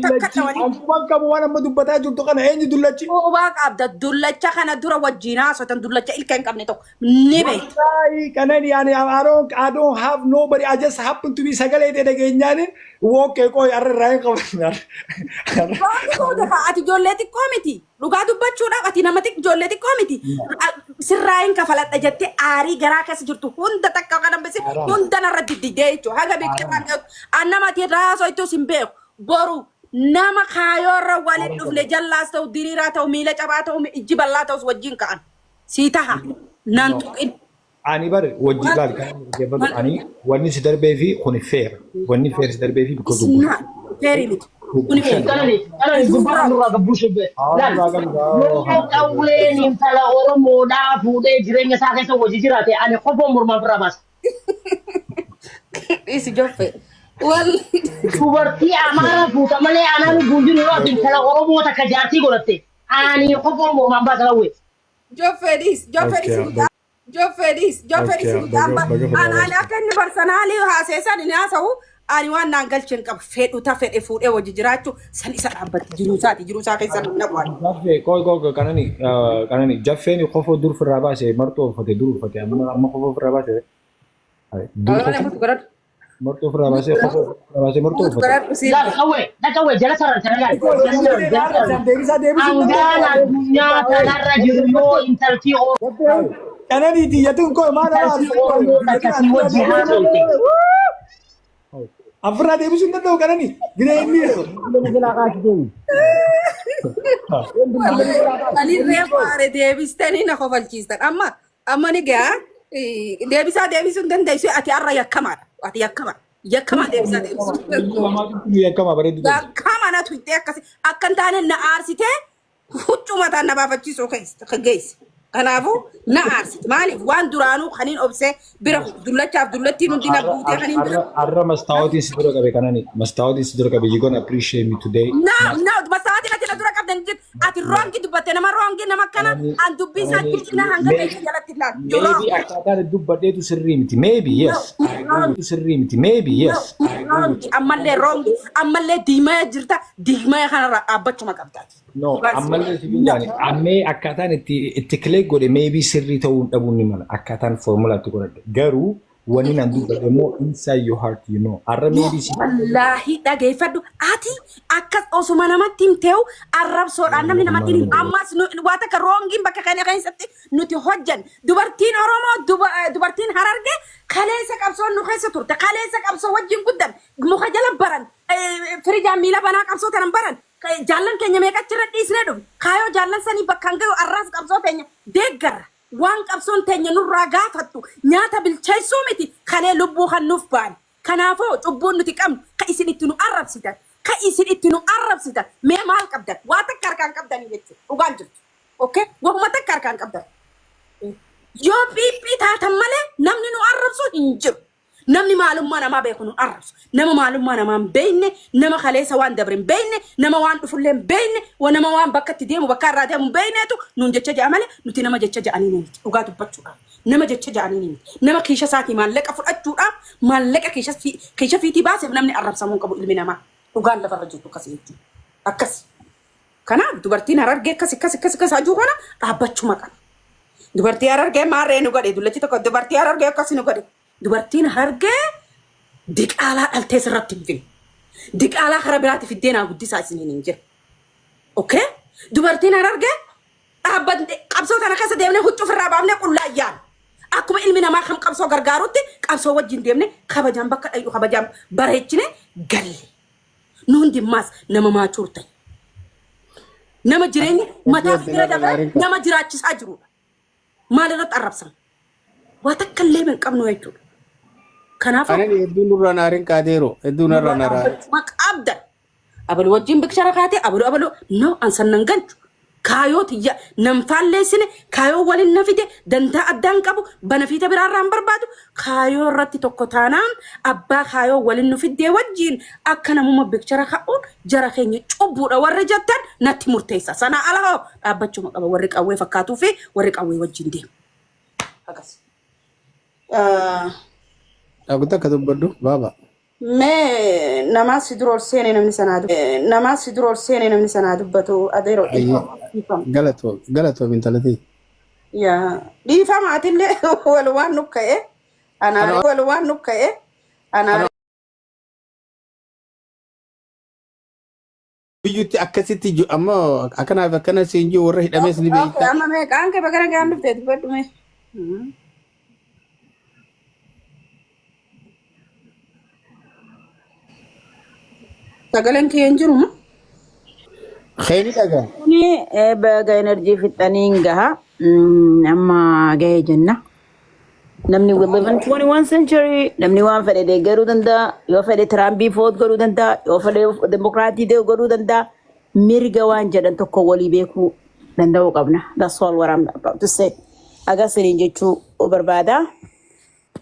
takka tawani Waan qabu waan amma dubbataa jirtu kana eenyu dullachi? ubaa qabda dullacha kana dura wajjinaa sotan dullacha ilka hin qabne tokko ni beekta Kanani yani I don't have nobody. I just happen to be sagalee ta'e dhageenyaan wookee qoy arra raayee qaban. ati ijoollee xiqqoo miti dhugaa dubbachuudhaaf ati nama ijoollee xiqqoo miti sirraayin kafaladha jettee aarii garaa keessa jirtu hunda takka kan hambisi hunda narra diddidee jechuudha haga beeksifaan annama ati raasoo itti sin beeku boru nama kaayoorra waliin dhufne jallaas ta'u diriiraa ta'u miila cabaa ta'u ijji bal'aa ta'us wajjin ka'an sii taha nan tuqin. Ani bar wajji gaal kan jeefatu ani wanni si darbee fi kuni fair. Wanni fair si darbee fi because of Very miti. Kuni fair. Kanani gubbaa nurraa gabbuu shebbe. Yoo qawween intala Oromoodhaa fuudhee jireenya isaa keessa hojii jiraate ani qofoon mormaan biraa baasa. Isi joffe. Wal. Dubartii amaara fuuta malee anaan guuldin yoo ati intala Oromoo takka jaartii godhatte ani qofoon mormaan baasa lawwee. Joffedis ani akka inni barsanaalii haaseessan inni haasa'u ani waan naan galcheen qabu fedhu ta fedhe fuudhee wajji jiraachuu san isa dhaabbatti jiruu isaa keessa namna qabu. Jaffee koi kanani jaffeen qofoo dur firraa baase marxoo uffate dur uffate amma qofoo firraa baase. Marxoo firraa baase qofoo firraa baase marxoo uffate. Dhaqawwee jala sarartana hangaan addunyaa kanarra jiru yoo intaltii Oromoo. Kanani tiyyatuun koi maal Afra deebisu hin danda'u kanani jireenyi. Ani reefaare deebistanii na kofalchiistan amma ni gaa deebisuu hin dandeessu ati har'a yakkamaadha ati yakkamaa deebisaa deebisu. Yakkama bareedu. Yakkama na tuittee akkasi akka hin taane na aarsitee huccuu mataan na baafachiisuu geesse. Kanaafuu na aarsite maaliif waan duraanuu kaniin obsee bira dullachaaf dullattiin hundi na guutee kaniin bira. Arra mastaawotiin si dura qabe kanani mastaawotiin si dura qabe you gonna appreciate me today. No mastaawotiin ati na dura qabdan jirtu ati roongi dubbatte nama roongi nama kana an dubbii isaa jirtina hanga beekee jalatti ilaal. Maybe akkaataan dubbadheetu sirrii miti maybe yes. Sirrii miti maybe yes. Ammallee roongi ammallee diimee jirta diimee kanarra dhaabbachuma qabdaati. No, ammallee si biyyaani ammee akkaataan itti kilee godhe maybe sirrii ta'uu dhabuun ni mala akkaataan foormulaatti godhadhe garuu wani nan dubbadhe immoo inside your heart you know arra maybe si wallaahi dhageeffadhu ati akkas osuma namatti himteewu arrabsoodhaan namni namatti hin ammas waa takka roongiin bakka kana keessatti nuti hojjan dubartiin Oromoo dubartiin Harargee kaleessa qabsoon nu keessa turte kaleessa qabsoo wajjin guddan muka jala baran firijaan miila banaa qabsoo tanan baran jaallan keenya meeqa achirra dhiisnee dhufe kaayoo jaallan sanii bakkaan gahu arraas qabsoo teenya deeggarra waan qabsoon teenya nurraa gaafattu nyaata bilcheessuu miti kalee lubbuu kan nuuf baane kanaafoo cubbuun nuti qabnu ka isin itti nu arrabsitan mee maal qabdan waa takka harkaan qabdanii jechuudha dhugaan jirtu okay wahuma takka harkaan qabdan yoo piippii taatan malee namni nu arrabsu hin jiru. Namni maalummaa namaa beeku nu arrabsu nama maalummaa namaa hin beekne nama kaleessa waan dabre hin beekne nama waan dhufullee hin beekne nama waan bakka itti deemu bakka irraa deemu hin beekneetu nuun jecha ja'a malee nuti nama jecha ja'anii miti dhugaa dubbachuudhaaf nama jecha ja'anii miti nama kiisha isaatii maallaqa fudhachuudhaaf maallaqa kiisha fiitii baaseef namni arrabsamuu qabu ilmi namaa dhugaan lafarra jirtu akkasii jechuudha akkas kanaaf dubartiin Harargee akkas hajuu kana dhaabbachuma qaba dubartii Harargee maarree nu godhe dullachi tokko dubartii Harargee akkasii nu godhe. Dubartiin Harargee diqaalaa dhaltee sirratti hin finne. Diqaalaa karaa biraatti fiddee naa guddisaa isiniin hin jira. Okay? Dubartiin Harargee dhaabbatee qabsoo tana keessa deemnee huccuu ofirraa baafnee qullaayyaan. Akkuma ilmi namaa kan qabsoo gargaarutti qabsoo wajjin deemnee kabajaan bakka dhayu kabajaan bareechine galle. Nu hundummaas nama maachuur ta'e. Nama jireenyi mataa fi bira dabalee nama jiraachisaa jirudha. Maalirratti arrabsan? Waa takka illee hin qabnu jechuudha. Kanaafuu Ani hedduun nurra naarin qaadeero hedduun nurra naaraa. maqabdan abalu wajjin bikshara kaate abalu no ansan nan ganchu Kaayot ya namfalle sine kaayoo walin nafite danta addan qabu banafita birarraan barbaadu kaayoo irratti tokko taanaan abbaa kaayoo walin nufidde wajjin akka namuma bikchara ka'uun jara keenya cubbuudha warri jettan natti murteessa sana alahoo dhaabbachuma qaba warri qawwee fakkaatuu fi warri qawwee wajjin deemu. Akkas. Aku tak ketubadu baba. Me nama sidrol sene namni sanadu nama sidrol sene namni sanadu batu adero Galato mentality. ya di fama atille walwan nukkae ana walwan nukkae ana Bijuti akkasitti amma akkana seenjii warra hidhamee sini beekta. amma me kanke bagara gandu te badu me tagalen ke enjiru ma Khayni daga. Kuni baga energy fitaniin gaha amma gahe jenna. Namni we live in 21st century. Namni waan fedhe deeggaruu danda'a. Yoo fedhe Tiraambii vote godhuu danda'a. Yoo fedhe Dimokiraatii godhuu danda'a. Mirga waan jedhan tokko walii beekuu danda'uu qabna. That's all what I'm about to say. Agarsiin jechuu barbaada.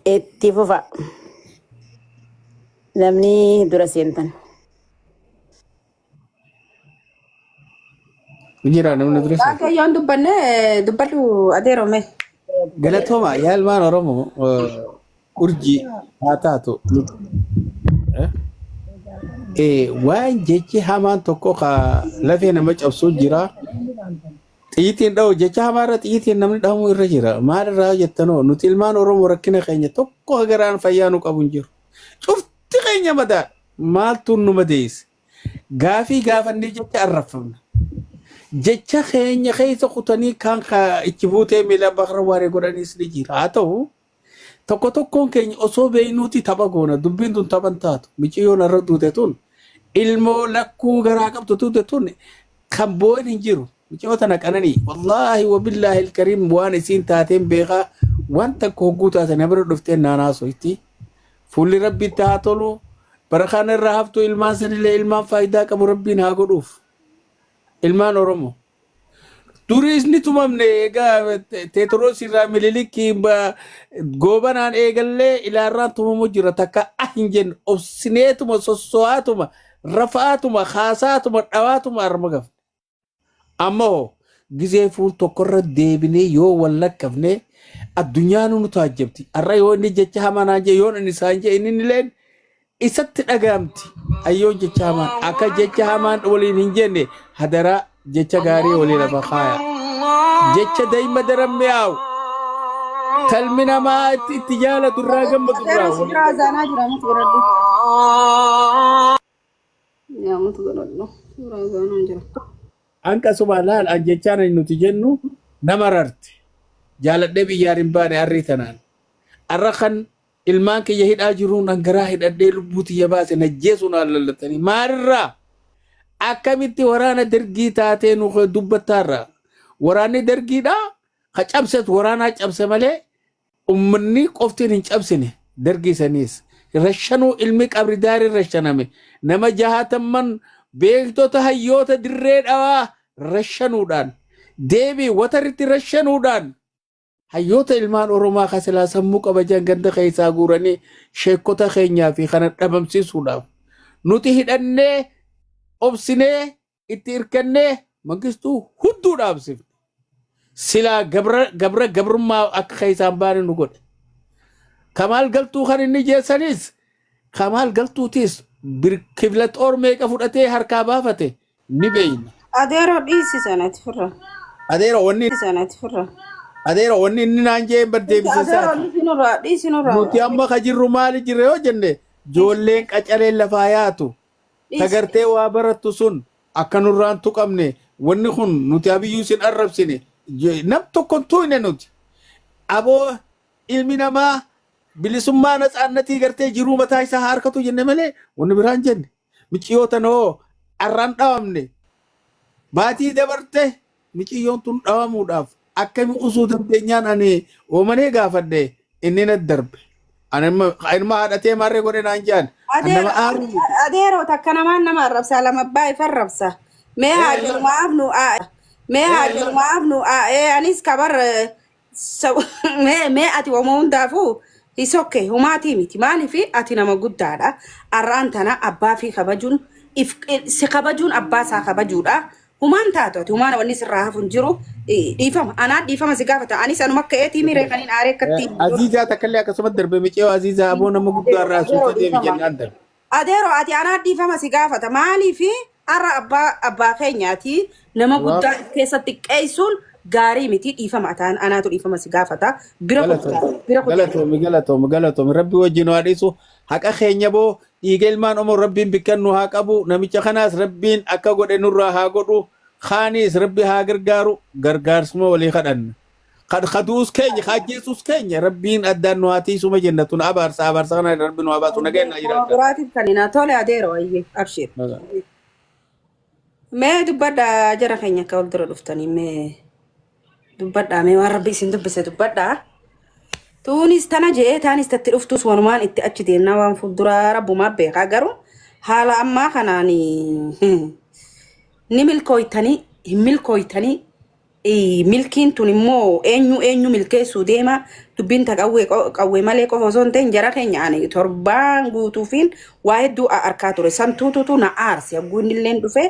Itti fufa. Namni dura seentan. Jira namni dura seentan. kanke yon dubbanne dubbatu adero me Galatoma yaalmaan Oromoo urjii haa taatu. Waan jechi hamaan tokko ka lafee nama cabsuu jira. Xiyyitiin dhawu jecha hamaarra xiyyitiin namni dhahamu irra jira. Maalirraa jettanoo nuti ilmaan Oromoo rakkina keenya tokko garaan fayyaa nu qabu hin jiru. Cufti keenya madaa maaltu nu madeesse? Gaafii gaafannee jecha arrafamna. Jecha keenya keessa kutanii kan itti buutee miila bakra waaree godhanis ni jira. Haa ta'u tokko tokkoon keenya osoo beeynuuti tapha goona dubbiin tun taphan taatu miciyyoon irra duute tun ilmoo lakkuu garaa qabdu duute tun kan boo'in hin jiru. Miciyyoota naqananii wallaahi wabillaahi ilkariim waan isiin taateen beekaa wanta hogguu taatan bira dhuftee naanaaso itti fuulli rabbitti haa tolu barakaan irraa haftu ilmaan sanillee ilmaan faayidaa qabu rabbiin haa godhuuf. Ilmaan Oromoo. Duris ni tumamne egaa Teetiroos irraa Minilikii goobanaan eegallee ilaarraan tumamu jira takka hin jennu obsineetuma sosso'aatuma rafaatuma haasaatuma dhawaatuma arma gafne. Amma hoo gizee fuul tokkorra deebinee yoo wal lakkafne addunyaan nu taajjabdi. Arra yoo inni jecha hamanaan jee yoo inni isaan jee inni illeen isatti dhagaamti. Ayyoo jecha hamaan akka jecha hamaan waliin hin jenne hadaraa jecha gaarii waliin lafa kaaya. Jecha daa'ima darammee'aawu. Kalmi namaa itti jaalatu irraa gammadu irraa waliin. Sira zanaa jira mutu godhadhu. Ya mutu godhadhu. Sira zanaa jira. Anka subaa laal an jechaan nuti jennu nama rarte. Jaaladhee biyyaan hin baane harrii tanaan. Arra kan ilmaan kiyya hidhaa jiruun dhangaraa hidhadhee lubbuu tiyya baase najjeesuun haallallatanii maalirraa akkamitti waraana dargii taatee nu dubbattaarraa waraanni dargiidhaa ka cabsetu waraanaa cabse malee ummanni qoftiin hin cabsine dargii saniis rashanuu ilmi qabri daarii rashaname nama jahaatamman beektota hayyoota dirree dhawaa rashanuudhaan deebii wataritti rashanuudhaan hayyoota ilmaan Oromoo kasilaa sammuu qabajan ganda keessaa guuranii sheekota keenyaa fi kana dhabamsiisuudhaaf nuti hidhannee obsinee itti hirkannee mangistuu hudduu dhaabsifne silaa gabrummaa akka keessaan baane nu godhe. Kamaal galtuu kan inni jeessanis kamaal galtuutis kiblat meeqa fudhatee harkaa baafate ni beeyna. Adeero dhiisi sanatti firra. Adeero wanni Sanatti firra. Adeero wanni inni naan jee bardeebise Adeero isaati. dhiisi nurra. Nuti amma ka jirru maali jirre yoo jenne joolleen qacaleen lafaa yaatu tagartee waa barattu sun akka nurraan tuqamne wanni kun nuti abiyyuu sin arrabsine nam tokkon tuyne nuti aboo ilmi namaa bilisummaa natsaannatii gartee jiruu mataa isaa harkatu jenne malee wanni biraan jenne miciyyoota noo arraan dhawamne baatii dabarte miciyyoon tun dhawamuudhaaf akkami qusuu dandeenyaan ani oomanee gaafadhe inni na darbe. Ilma haadhatee marree godhe naan jaan. Adeero takka namaan nama arrabsa lama abbaa ifa arrabsa. Mee haadhu maaf nu Mee haadhumaaf nu anis kabar mee ati wama hundaafuu is okay humaatii miti maaliif ati nama guddaadha arraan tana abbaa fi kabajuun si kabajuun abbaa isaa kabajuudha humaan taatu ati humaan wanni sirraa hafuun jiru dhiifama anaa dhiifama si gaafata anis anuma akka eetii miiree kaniin aaree akkatti Aziizaa takkallee akkasumas darbe miceeyo Aziizaa aboo nama guddaa irraa suuta deemi jennaan darbe. adeero ati anaa dhiifama si gaafata maaliif arra abbaa keenyaati nama guddaa keessatti qeessuun gaarii miti dhiifama ataan anaatu dhiifama si gaafata bira Galatoomi rabbi wajjin waa dhiisu haqa keenya boo dhiiga ilmaan omoo rabbiin bikkannu haa qabu namicha kanaas rabbiin akka godhe nurraa haa godhu kaaniis rabbi haa gargaaru gargaarsuma walii kadhanna. Kaduus keenya kaajjeesuus keenya rabbiin addaan nu haa tiisuma jennatun abaarsa kana rabbi nu abaasu nageenyaa jiraata. Duraatiif kanina tole adeero ayyee abshir. Mee dubbadha jara keenya akka wal dura dhuftanii mee dubbadha mee waan rabbi isin dubbise dubbadha. Tuunis tana jee taanis tatti dhuftus wanumaan itti achi deemnaa waan fuulduraa rabbumaa beekaa garuu haala ammaa kanaan ni milkooytanii hin milkooytanii milkiin tun immoo eenyu milkeessuu deema dubbiin ta qawwee malee qofa osoo hin ta'in jara keenya ani torbaan guutuufiin waa hedduu harkaa ture santuututu na aarse agguun illeen dhufe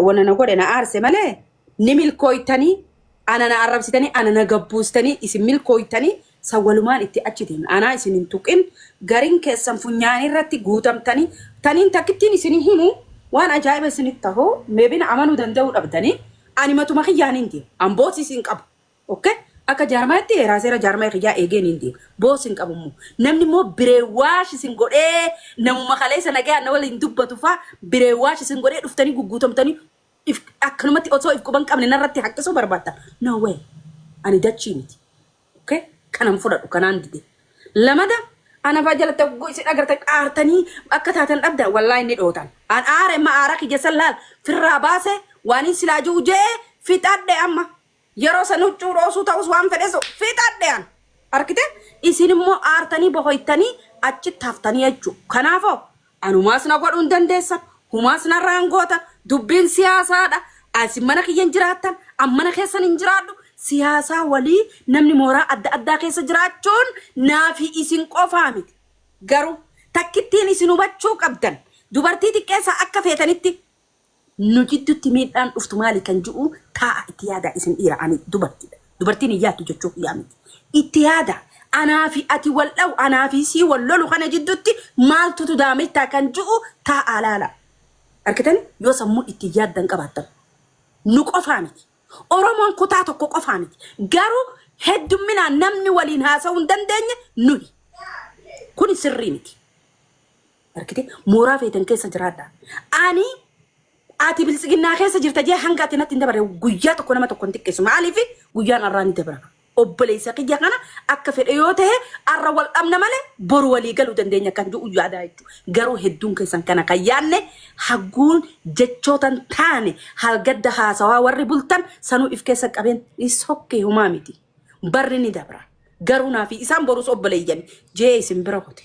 wana na godhe na aarse malee ni milkooytanii ana na arrabsitanii ana na gabbuustanii isin milkooytanii sawwalumaan itti achi deemna anaa isin hin tuqin gariin keessan funyaanii irratti guutamtanii taniin takkittiin isin himu waan ajaa'iba isinitti tahoo meebina amanuu danda'uu dhabdanii ani matuma kiyyaan hin deemu an boosii isin qabu okay akka jaarmaatti raaseera jaarmaa kiyyaa eegeen hin deemu boosii hin qabu immoo namni immoo bireewaash isin godhee namuma kaleessa nagaa na waliin dubbatu faa bireewaash isin godhee dhuftanii gugguutamtanii akkanumatti osoo if quban qabne narratti haqqisuu barbaadda no way ani dachii miti okay kanam fudhadhu kanaan dide lamada ana fajalata isin agarta aartanii akka taatan dhabda wallahi ni dhootan an aare ma aara kiyya sallaal firraa baase waan silaajuu jee fixadhe amma yeroo san huccuu dhoosuu ta'us waan fedhesu fixadhe an arkite isin immoo aartanii bohoytanii achi taftanii jechuu kanaafoo anumaas na godhuu hin dandeessan humaas na raangoota dubbiin siyaasaadha asin mana kiyyan jiraattan ammana keessan hin jiraadhu siyaasaa walii namni mooraa adda addaa keessa jiraachuun naafi isin qofaa miti garuu takkittiin isin hubachuu qabdan dubartii xiqqeessa akka feetanitti nu jidduutti miidhaan dhuftu maali kan jiru taa'a itti yaada isin dhiira ani dubartiin hin yaaddu jechuuf yaa miti itti yaada anaa fi ati wal dha'u anaa fi sii wal lolu kana jidduutti maaltu daamiltaa kan jiru taa'a laala arkitan yoo sammuu itti yaaddan qabaattan nu qofaa miti Oromoon kutaa tokko qofaa miti garuu heddumminaan namni waliin haasa'uu hin dandeenye nuyi kun sirrii miti arkite mooraa feetan keessa jiraadha ani ati bilisiginnaa keessa jirta jee hanga ati natti hin dabare guyyaa tokko nama tokko hin xiqqeessu maaliif guyyaan arraa ni dabara obboleessa kiyya kana akka fedhe yoo ta'e arra wal dhabna malee boru walii galuu dandeenya kan jiru yaada jechuudha garuu hedduun keessan kana kan yaanne hagguun jechootan taane halgadda haasawaa warri bultan sanuu if keessa qabeen isokkee humaa miti barri ni dabra garuu naafi isaan borus obboleeyyan jee isin bira kote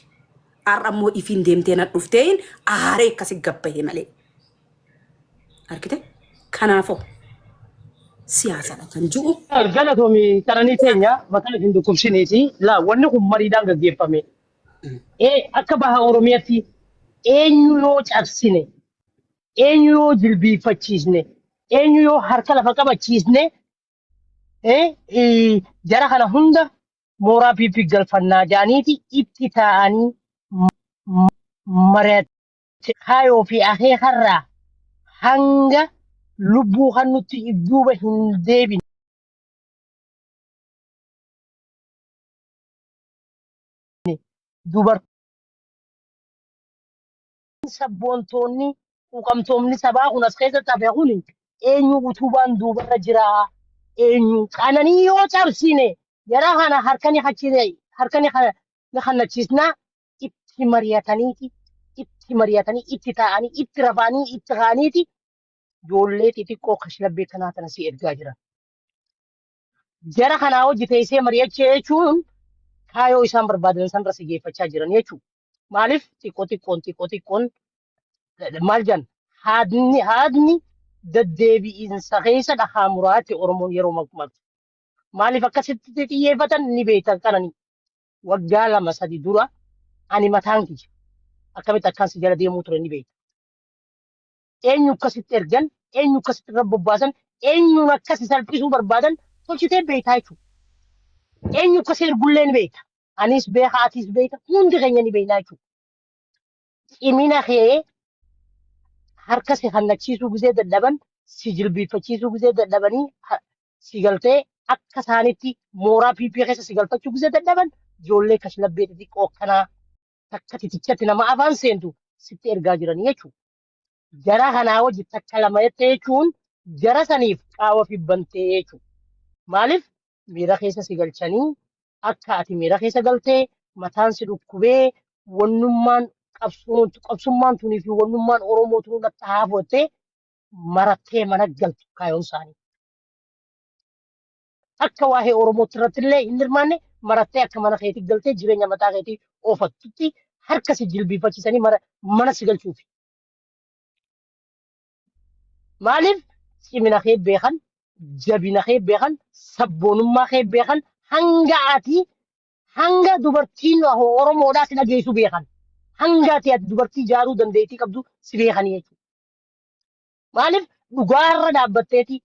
arra immoo ifiin deemtee na dhufteen aaree akkasi gabbahe malee arkite kanaafoo siasa kan jiru Galatoomii qaranii teenya maqaan isin dhukkubsineeti laa wanni kun mariidhaan gaggeeffame. Akka baha Oromiyaatti eenyu yoo cabsine eenyu yoo jilbiifachiisne eenyu yoo harka lafa qabachiisne jara kana hunda mooraa piipii galfannaa jaaniiti itti taa'anii mari'atti kaayoo fi akeekarraa hanga lubbuu kan nuti duuba hin deebine. Dubartiin sabboontoonni quuqamtoonni sabaa kun as keessatti hafe kun eenyu utubaan duubarra jira eenyu qananii yoo cabsine jara kana harkani hannachiisnaa itti mari'atanii itti taa'anii itti rafaanii itti kaaniiti ijoollee xixiqqoo kashlabbee kanaa kana si ergaa jira. Jara kanaa hojii teessee mari'achee jechuun kaayoo isaan barbaadan sanarra si geeffachaa jiran jechuudha. Maaliif xiqqoo xiqqoon maal jedhan haadni deddeebi'iinsa keessa dhahaa muraatti Oromoon yeroo makmatu. Maaliif akkasitti xiyyeeffatan ni beektan kanani. Waggaa 2-3 dura ani mataan kiyya. Akkamitti akkaan si jala deemuu ture ni beekta. Eenyu akkasitti ergan, eenyu akkasitti irra bobbaasan, eenyuun akkasi salphisuu barbaadan tolchitee beektaa jechuudha. Eenyu akkasi ergullee ni beekta. Anis beeka, atis beekta, hundi keenya ni beeknaa jechuudha. Cimina kee harka si hannachiisuu gisee dadhaban, si jilbiiffachiisuu gisee dadhabanii si galtee akka isaanitti mooraa piipii keessa si galfachuu gisee dadhaban ijoollee kashlabbee xixiqqoo akkanaa takka titichatti nama afaan seentu sitti ergaa jiranii jechuudha. Jara kanaa wajji takka lama jettee jechuun jara saniif qaawwa fibbantee jechuudha. Maaliif miira keessa si galchanii akka ati miira keessa galtee mataan si dhukkubee wannummaan qabsummaan tunii fi wannummaan Oromoo tunuu natti haafottee marattee mana galtu kaayoon isaanii. Akka waa'ee Oromootti irratti illee hin hirmaanne marattee akka mana keetii galtee jireenya mataa keetii oofattutti harka si jilbiiffachiisanii mana si galchuufi. Maaliif cimina kee beekan, jabina kee beekan, sabboonummaa kee beekan, hanga dubartiin Oromoodhaa si dhageessu beekan. Hanga ati dubartii jaaruu dandeettii qabdu si beekanii jechuudha. Maaliif dhugaarra dhaabbatteeti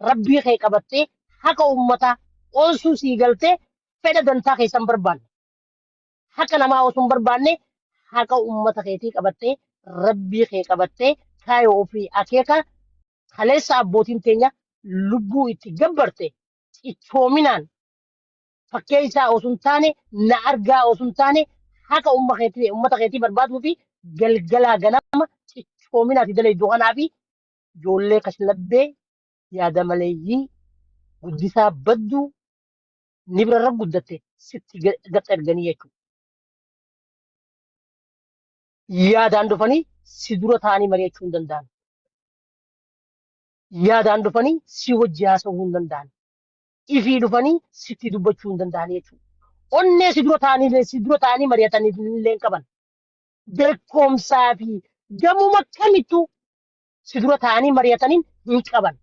rabbii kee qabattee haqa uummataa oolchuu sii galtee fedha dantaa keessan barbaanne. Haqa namaa osoo hin barbaanne haqa uummata keetii qabattee rabbii kee qabattee kaayoo ofii akeeka kaleessa abbootiin teenya lubbuu itti gabbarte cichoominaan fakkee isaa osoo hin taane na argaa osoo hin taane haqa uummata keetii barbaaduu fi galgalaa ganama cichoominaati dalayduu kanaa fi ijoollee kashlabbee yaada maleeyyii guddisaa badduu ni birarra guddatte sitti gaxa erganii jechuudha. Yaadaan dhufanii si dura ta'anii mari'achuu hin danda'an. Yaadaan dhufanii si wajji haasa'uu hin danda'an. Ifii dhufanii sitti dubbachuu hin danda'an jechuudha. Onnee si dura ta'anii mari'ataniif illee qaban. Beekumsaa fi gamuma kamittuu si dura ta'anii mari'ataniin hin qaban.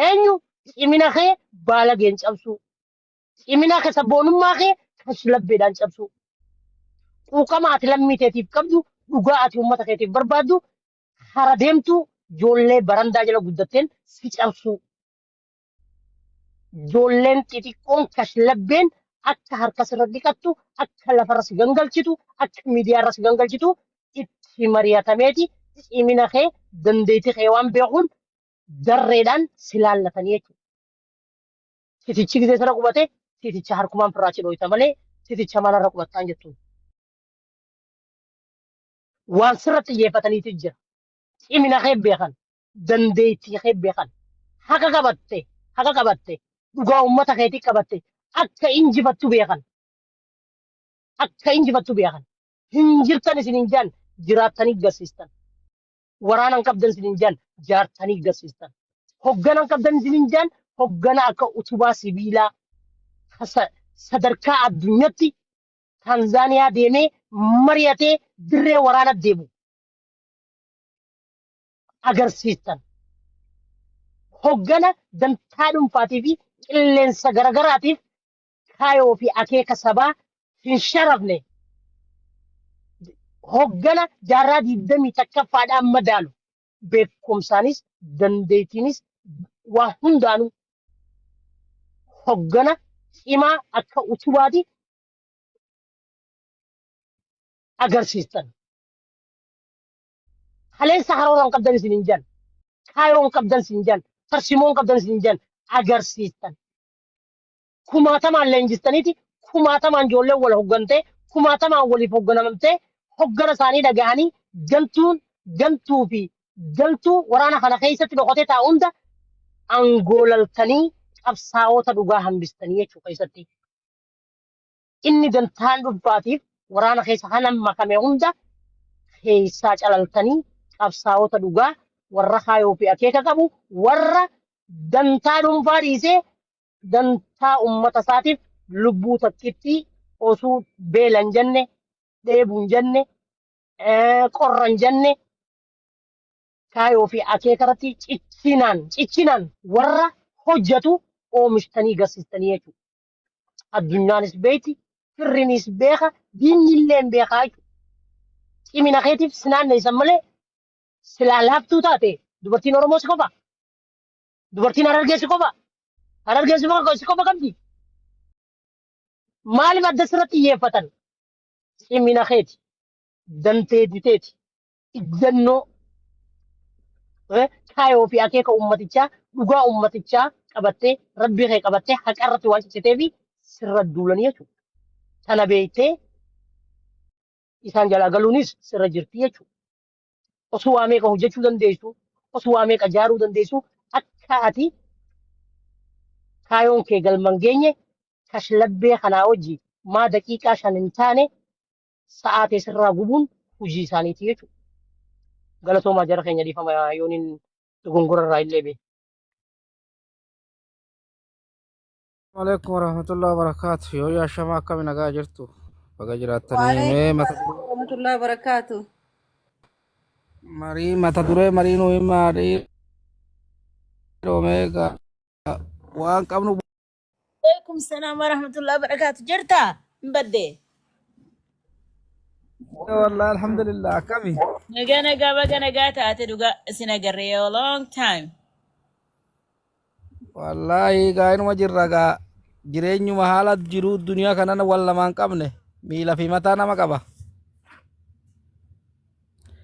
Eenyu cimina kee baalageen cabsuu. Cimina kee sabboonummaa kee kashlabbeedhaan cabsuu. Quuqama ati lammii keetiif qabdu, dhugaa ati uummata keetiif barbaaddu, hara deemtuu ijoollee barandaa jala guddatteen si cabsuu. Ijoolleen xixiqqoon kashlabbeen akka harka sirra dhiqattu, akka lafarra si gangalchitu, akka miidiyaarra si gangalchitu itti mari'atameeti cimina kee dandeettii kee waan beekuun darreedhaan si laallatanii jechuudha. Titichi gisee sana qubate titicha harkumaan firraachi dhooyta malee titicha manarra qubattaan jettuudha. Waan sirratti xiyyeeffataniitu jira. Cimina kee beekan, dandeettii kee beekan, haqa qabatte, dhugaa uummata keetii qabatte, akka injifattu beekan. Hin jirtan isin hin jaan jiraattanii garsiistan. Waraanan qabdan isin hin jaan jaartanii garsiistan. Hogganan qabdan isin hin jaan hoggana akka utubaa sibiilaa sadarkaa addunyaatti Tanzaaniyaa deemee mari'atee dirree waraana deemu agarsiistan. Hoggana dantaa dhuunfaatii fi qilleensa garagaraatiif kaayoo fi akeeka sabaa hin sharafne. Hoggana jaarraa 21ffaadhaan madaalu beekumsaanis dandeettiinis waa hundaanuu hoggana cimaa akka utubaati agarsiistan. Kaleessa harooraan qabdan isin hin jaan, kaayoon qabdan isin hin jaan, tarsimoon qabdan isin hin jaan agarsiistan. Kumaatamaan leenjistaniiti, kumaatamaan ijoollee wal hoggantee, kumaatamaan waliif hogganamtee, hoggana isaanii dhagahanii gantuu fi galtuu waraana kana keessatti dhokatee taa'u hunda angoolaltanii qabsaa'ota dhugaa hambistanii jechuu keessatti. Inni dantaan dhuunfaatiif waraana keessa hanan makame hunda keessaa calaltanii qabsaa'ota dhugaa warra kaayoo fi akeeka qabu warra dantaa dhuunfaa dhiisee dantaa uummata isaatiif lubbuu takkitti osoo beelan jenne dheebuun jenne qorran jenne kaayoo fi akeekarratti ciccinaan warra hojjetu oomishtanii garsiistanii jechuudha. Addunyaanis beekti, firrinis beeka, diinillee beekaa jechuudha. Cimina keetiif sinaanneessan malee silaa laaftuu taate dubartiin Oromoo si qofa. Dubartiin Harargee si qofa. Harargee si qofa qabdi. Maaliif adda sirratti xiyyeeffatan? Cimina keeti, dantee diteeti, ijjannoo, kaayoo fi akeeka ummatichaa, dhugaa ummatichaa qabattee, rabbii kee qabattee, haqa irratti waan ciccitee fi sirra duulanii jechuudha. Sana beektee isaan jalaa galuunis sirra jirti jechuudha. Osoo waa meeqa hojjechuu dandeessu, osoo waa meeqa ijaaruu dandeessu, akka ati kaayoon kee galman geenye kashlabbee kanaa hojii maa daqiiqaa 5 hin taane sa'aatii sirraa gubuun hojii isaaniiti jechuudha. Galatoomaa jara keenya dhiifama yooniin dogongora irraa illee beeku. عليكم ورحمة الله وبركاته يا شما كم نجاجرتو بقجراتني مي مت ورحمة الله وبركاته. مري مت دوري مرينو ماري روميغا وان كم عليكم السلام ورحمة الله وبركاته. جرتا مبدي والله الحمد لله كمي نجا تاتي دوغا سنجري a long time. والله قاين وجرغا jireenyu haala jiru duniyaa kanana walla man qabne miila fi mataa nama qaba.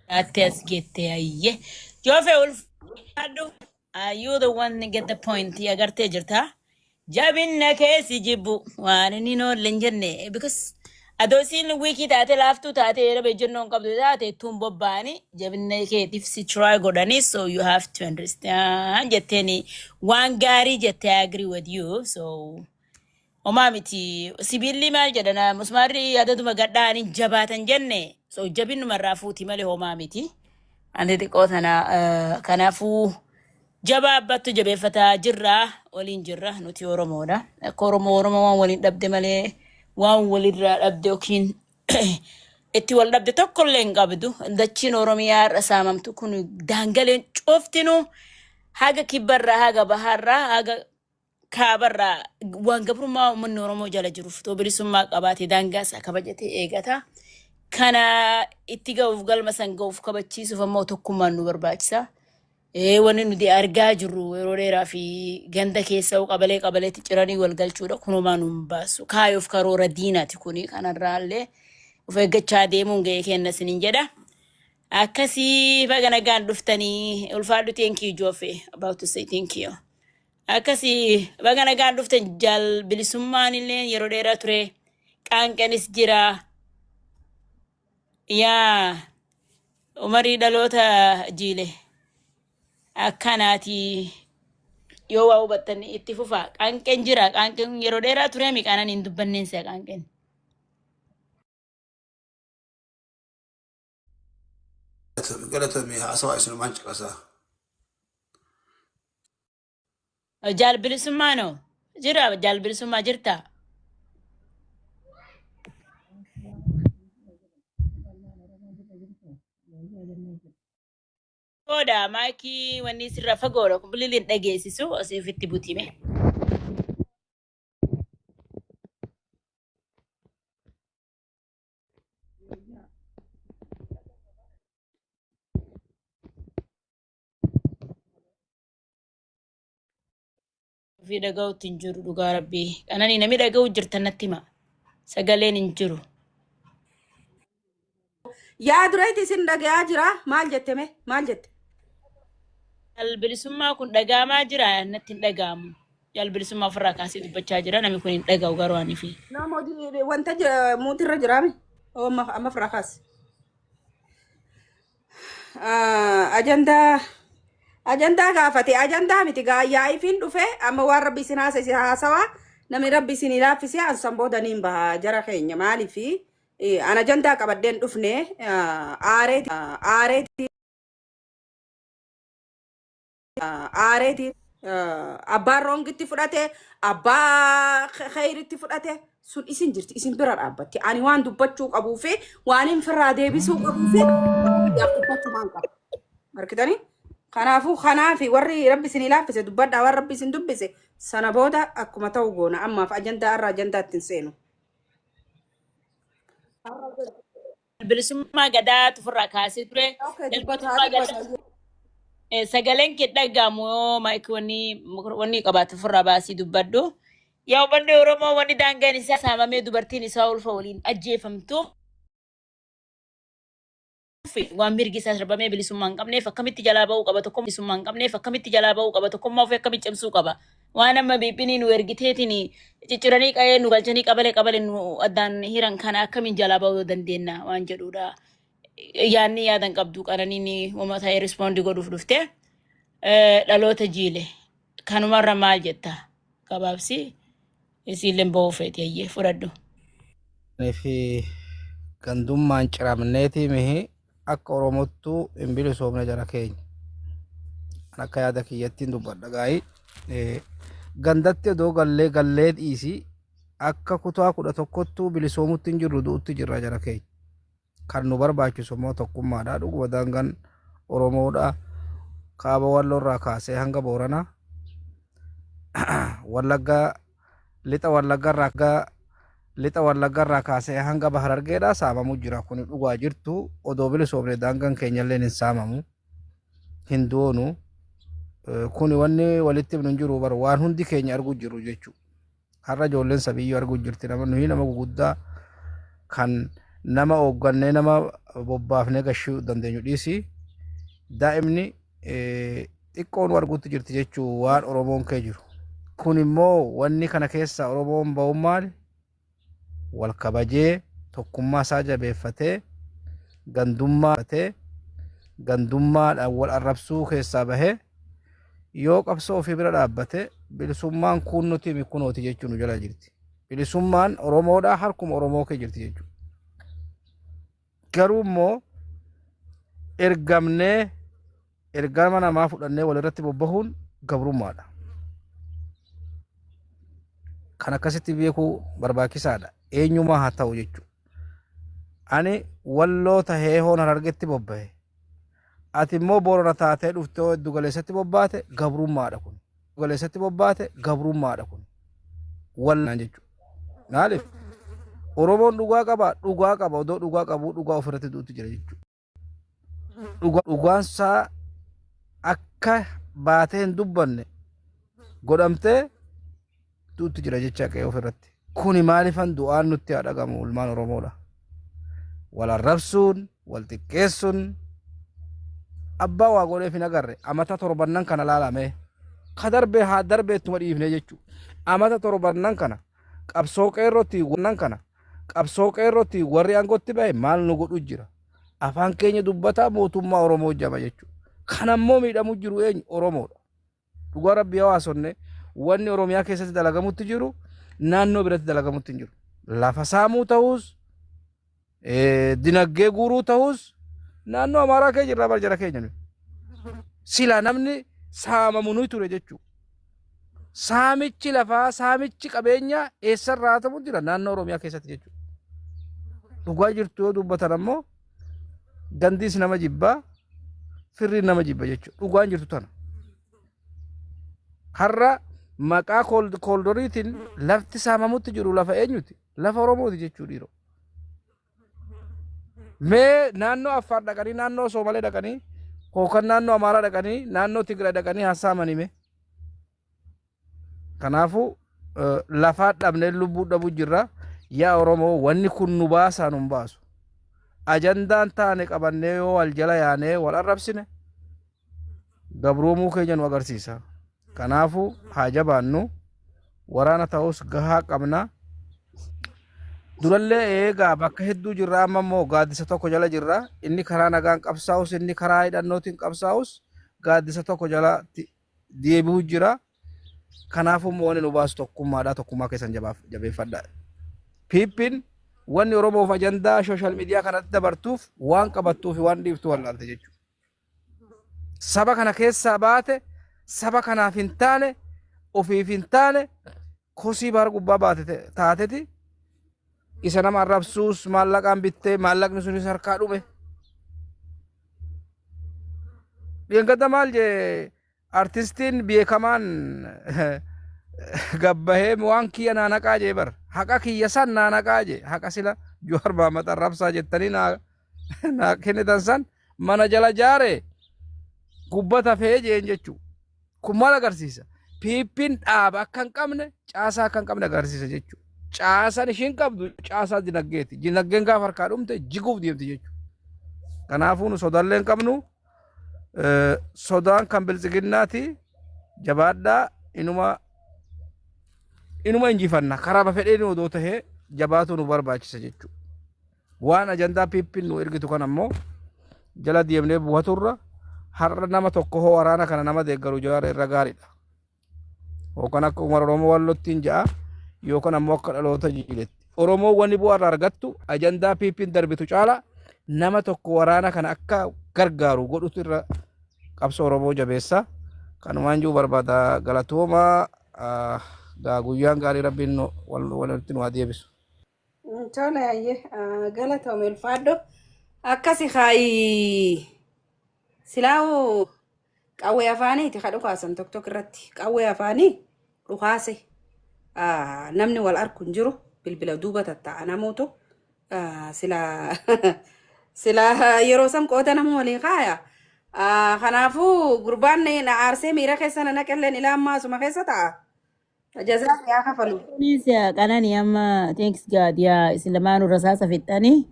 Ates gette ayye. Jofe ulfadu. Are you the one to get the point? Ya garte jirta. Jabin na kesi jibu. Wani nino lenjerne. Because adosin wiki taate laftu taate erabe jonno kabdu taate tumbo bani. Jabin na ke tifsi try godani. So you have to understand. Jetteni one gari jette I agree with you. So Omamiti sibilli mal jedana musmari adaduma gaddani jabatan jenne so jabinu marrafuti male homamiti ande diqotana kanafu jababatu jabefata jirra olin jirra nuti oromoda oromo walin dabde male wan walirra dabde okin etti wal dabde tokko len qabdu dachin oromiya rasamamtu kunu dangalen coftinu haga kibarra haga baharra haga kabarra waan gabruma ummanni oromoo jala jiruuf to bilisummaa qabaate daangaas kabajate eegata kana itti ga'uuf galma san ga'uuf kabachiisuuf ammoo tokkummaan nu barbaachisa wanni nuti argaa jirru yeroo dheeraa fi ganda keessa qabaleetti ciranii wal galchuudha kunumaa nu baasu kaayoof karoora diinaati kuni kanarraallee of eeggachaa deemuun ga'ee kenna sinin jedha akkasii baga nagaan dhuftanii ulfaadhu thank you Jofe about to say thank you. Akasi baga nagaan dhuftan jal bilisummaan illee yeroo dheeraa ture qaanqanis jira yaa umarii dhaloota jiile akkanaati yoo waa hubattan itti fufa qaanqen jira qaanqen yeroo dheeraa ture miqaanan hin dubbanneen isaa qaanqen galatoomi haasawaa isin manchi qasaa jal bilisummaa no jira jal bilisummaa jirta Oda maki wanni sirra fagoodha kumbililiin dhageessisu asiifitti butime. Fi dhaga'uutti hin jiru dhugaa rabbii kananii namni dhaga'u jirtan natti hima sagaleen hin jiru. Yaa dureetti isin dhaga'aa jira maal jetteme maal jette? Jalbilisummaa kun dhaga'amaa jira natti hin dhaga'amu. Jalbilisummaa ofirraa kaasee dubbachaa jira namni kun hin dhaga'u garuu ani fi. Namooti wanta muutirra jiraame amma ofirraa kaase. Ajandaa gaafate ajandaa miti yaa'ii fi dhufe amma waan rabbi isin haasawaa namni rabbi isin laaffise ansan boodaniin baha jara keenya maaliifi an ajandaa qabaddeen dhufne aareeti abbaan roongitti fudhate abbaa khayritti fudhate sun isin jirti isin bira dhaabbatti ani waan dubbachuu qabuu fi waan hin firraa deebisuu qabuu fi yaaf dubbachuu maan qaba markitanii Kanaafi warri rabbi isin ilaaffise dubbadhaa waan rabbi isin dubbise sana booda akkuma ta'u goona ammaaf ajandaa irraa ajandaa ittiin seenu. bilisummaa gadaa tufurraa kaasee ture. Okay, Bilisummaa gadaa sagaleen kee dhagahamu yoo maayikii wanni qabaate tufurraa baasii dubbadhu. Yaa uummanni Oromoo wanni daangaan isaa saamamee dubartiin isaa ulfa waliin ajjeefamtu. Waan mirgi isaa sarbamee bilisummaa hin qabneef akkamitti jalaa ba'uu qaba tokko bilisummaa hin qabneef akkamitti jalaa ba'uu qaba tokkummaa ofii akkamitti cimsuu qaba. Waan amma biiphini nu ergiteetiin cicciranii qa'ee nu galchanii qabale nu addaan hiran kana akkamiin jalaa ba'uu dandeenya waan jedhudha. Yaanni yaadan qabdu qananiin uummata respondi godhuuf dhufte dhaloota jiile kanumarra maal jetta gabaabsi isiilleen ba'uu feeti ayyee fudhadhu. Fi gandummaan ciramneeti mihi akka Oromottuu hin bilisoomne jara keenya. Akka yaada kiyyattiin dubbadha gaa'ii. Gandatti odoo gallee dhiisi akka kutaa 11ttuu bilisoomutti hin jirru du'utti jirra jara keenya. Kan nu barbaachisu immoo tokkummaadha. Dhuguma daangaan Oromoodha. Kaaba Walloorraa kaasee hanga Booranaa. Wallaggaa lixa Wallaggarraa kaasee hanga Baharargeedhaa saamamuu jira. Kun dhugaa jirtu odoo bilisoomne daangaan keenyallee hin saamamu. Hin doonu. Kuni wanni walitti hin jiru bar waan hundi keenya arguu jiru jechuudha. Har'a ijoolleen sabiyyoo arguu jirti nama guguddaa kan nama hooggannee nama bobbaafnee gashuu dandeenyu dhiisi. Daa'imni xiqqoon arguutti jirti jechuun waan Oromoon kee jiru. Kun immoo wanni kana keessa Oromoon ba'uun maali? Wal kabajee tokkummaa isaa jabeeffatee gandummaadhaan wal arrabsuu keessaa bahee yoo qabsoo ofii bira dhaabbate bilisummaan kun nuti mikunooti jechuun nu jala jirti. Bilisummaan Oromoodhaa harkuma Oromoo kee jirti jechuudha. Garuu immoo ergama namaa fudhannee walirratti bobbahuun gabrummaadha. Kan akkasitti beekuu barbaachisaadha. Eenyumaa haa ta'u jechuudha. Ani Walloo tahee hoon Harargetti bobbahe. Ati immoo Boorana taatee dhuftee Giddu Galeessatti bobbaate gabrummaadha kun. Giddu Galeessatti bobbaate gabrummaadha kun. Wallaan jechuudha. Maaliif? Oromoon dhugaa qaba odoo dhugaa qabu dhugaa ofirratti duutti jira jechuudha. Dhugaan isaa akka baatee hin dubbanne godhamtee duutti jira jecha qe'ee ofirratti. Kuni maalifan du'aan nutti haa dhagamu ulmaan Oromoodha. Wal arrabsuun, wal xiqqeessuun abbaa waa godheef hin agarre amata torbannan kana laalame ka darbee haa darbee ittuma dhiifne jechuudha. Amata torbannan kana qabsoo qeerrootti warri aangootti bahe maal nu godhu jira. Afaan keenya dubbataa mootummaa Oromoo jama jechuudha. Kanammoo miidhamu jiru eenyu Oromoodha. Dhugaa rabbii hawaasonne wanni Oromiyaa keessatti dalagamutti jiru naannoo biratti dalagamutti hin jiru. Lafa saamuu ta'us dinaggee guuruu ta'us naannoo Amaaraa kee jirraa barjara keenya. Sila namni saamamu nuyi ture jechuudha. Saamichi lafaa saamichi qabeenyaa eessarraa ta'u jira naannoo Oromiyaa keessatti jechuudha. Dhugaa jirtu yoo dubbatan ammoo gandiis nama jibbaa firriin nama jibba jechuudha. Dhugaan jirtu tana. Har'a maqaa kooldoriitiin lafti saamamutti jiru lafa eenyuti? Lafa Oromooti jechuudha dhiiroo. Mee naannoo Affaar dhaqanii naannoo Soomalee dhaqanii hookan naannoo Amaaraa dhaqanii naannoo Tigraay dhaqanii hassaamanii mee? Kanaafuu lafaa dhabnee lubbuu dhabuu jirra. Yaa Oromoo wanni kun nu baasaa nu baasu. Ajandaan taane qabannee yoo wal jala yaanee wal arrabsine gabroomuu keenya nu agarsiisa. Kanaafuu haa jabaannu waraana ta'us gahaa qabna. Durallee eegaa bakka hedduu jirra amma immoo gaaddisa tokko jala jirra. Inni karaa nagaan qabsaa'us inni karaa hidhannootiin qabsaa'us gaaddisa tokko jala deebi'u jira. Kanaafuu immoo wanni nu baasu tokkummaadha. Tokkummaa keessan jabeeffadha. Piippiin wanni Oromoof ajandaa sooshaal miidiyaa kanatti dabartuuf waan qabattuuf waan dhiiftu wallaalte jechuudha. Saba kana keessaa baate saba kanaaf hin taane ofiif hin taane kosii bara gubbaa baate taateti isa nama arrabsuus maallaqaan bittee maallaqni sunis harkaa dhume. Dhiyeengadda maal jee artistiin beekamaan gabbahee waan kiyya naanaqaa jee bar haqa kiyya san naanaqaa jee haqa sila Jawaar Mohaammed arrabsaa jettanii naa kennitan san mana jala jaare gubbata fee jeen jechuu kun maal agarsiisa piippiin dhaaba akka hin qabne caasaa akka hin qabne agarsiisa jechuu caasaan ishiin qabdu caasaa dinaggeeti dinaggeen gaafa harkaa dhumte jiguuf deemti jechuu kanaafuu nu sodaallee hin qabnu sodaan kan biltsiginnaati jabaadhaa inuma injifanna karaa bafedheen odoo tahee jabaatu nu barbaachisa jechuu waan ajandaa piippiin nu ergitu kan ammoo jala deemnee bu'aturra har'a nama tokko hoo waraana kana nama deeggaru Jawaar irra gaariidha yookaan akka Umar Oromoo wallottiin ja'a yookaan ammoo akka dhaloota jiiletti Oromoo wanni bu'aa irraa argattu ajandaa piippiin darbitu caala nama tokko waraana kana akka gargaaru godhutu irra qabsoo Oromoo jabeessa kanumaan jiru barbaada galatooma guyyaan gaarii rabbiin walitti nu haa deebisu. Tole ayyee galatoome ulfaadho akkasi haayi silaawu qawwee afaaniiti ka dhukaasan tokko irratti qawwee afaanii dhukaase namni wal arku hin jiru bilbila duuba tatta'a namoota sila yeroo san qoota nama walii kaaya kanaafuu gurbaan na aarsee miira keessa na naqalleen ilaa ammaa suma keessa ta'a. Jazaa yaa kafalu. Kunis kanani amma thanks God yaa islamaanu rasaasa fixanii.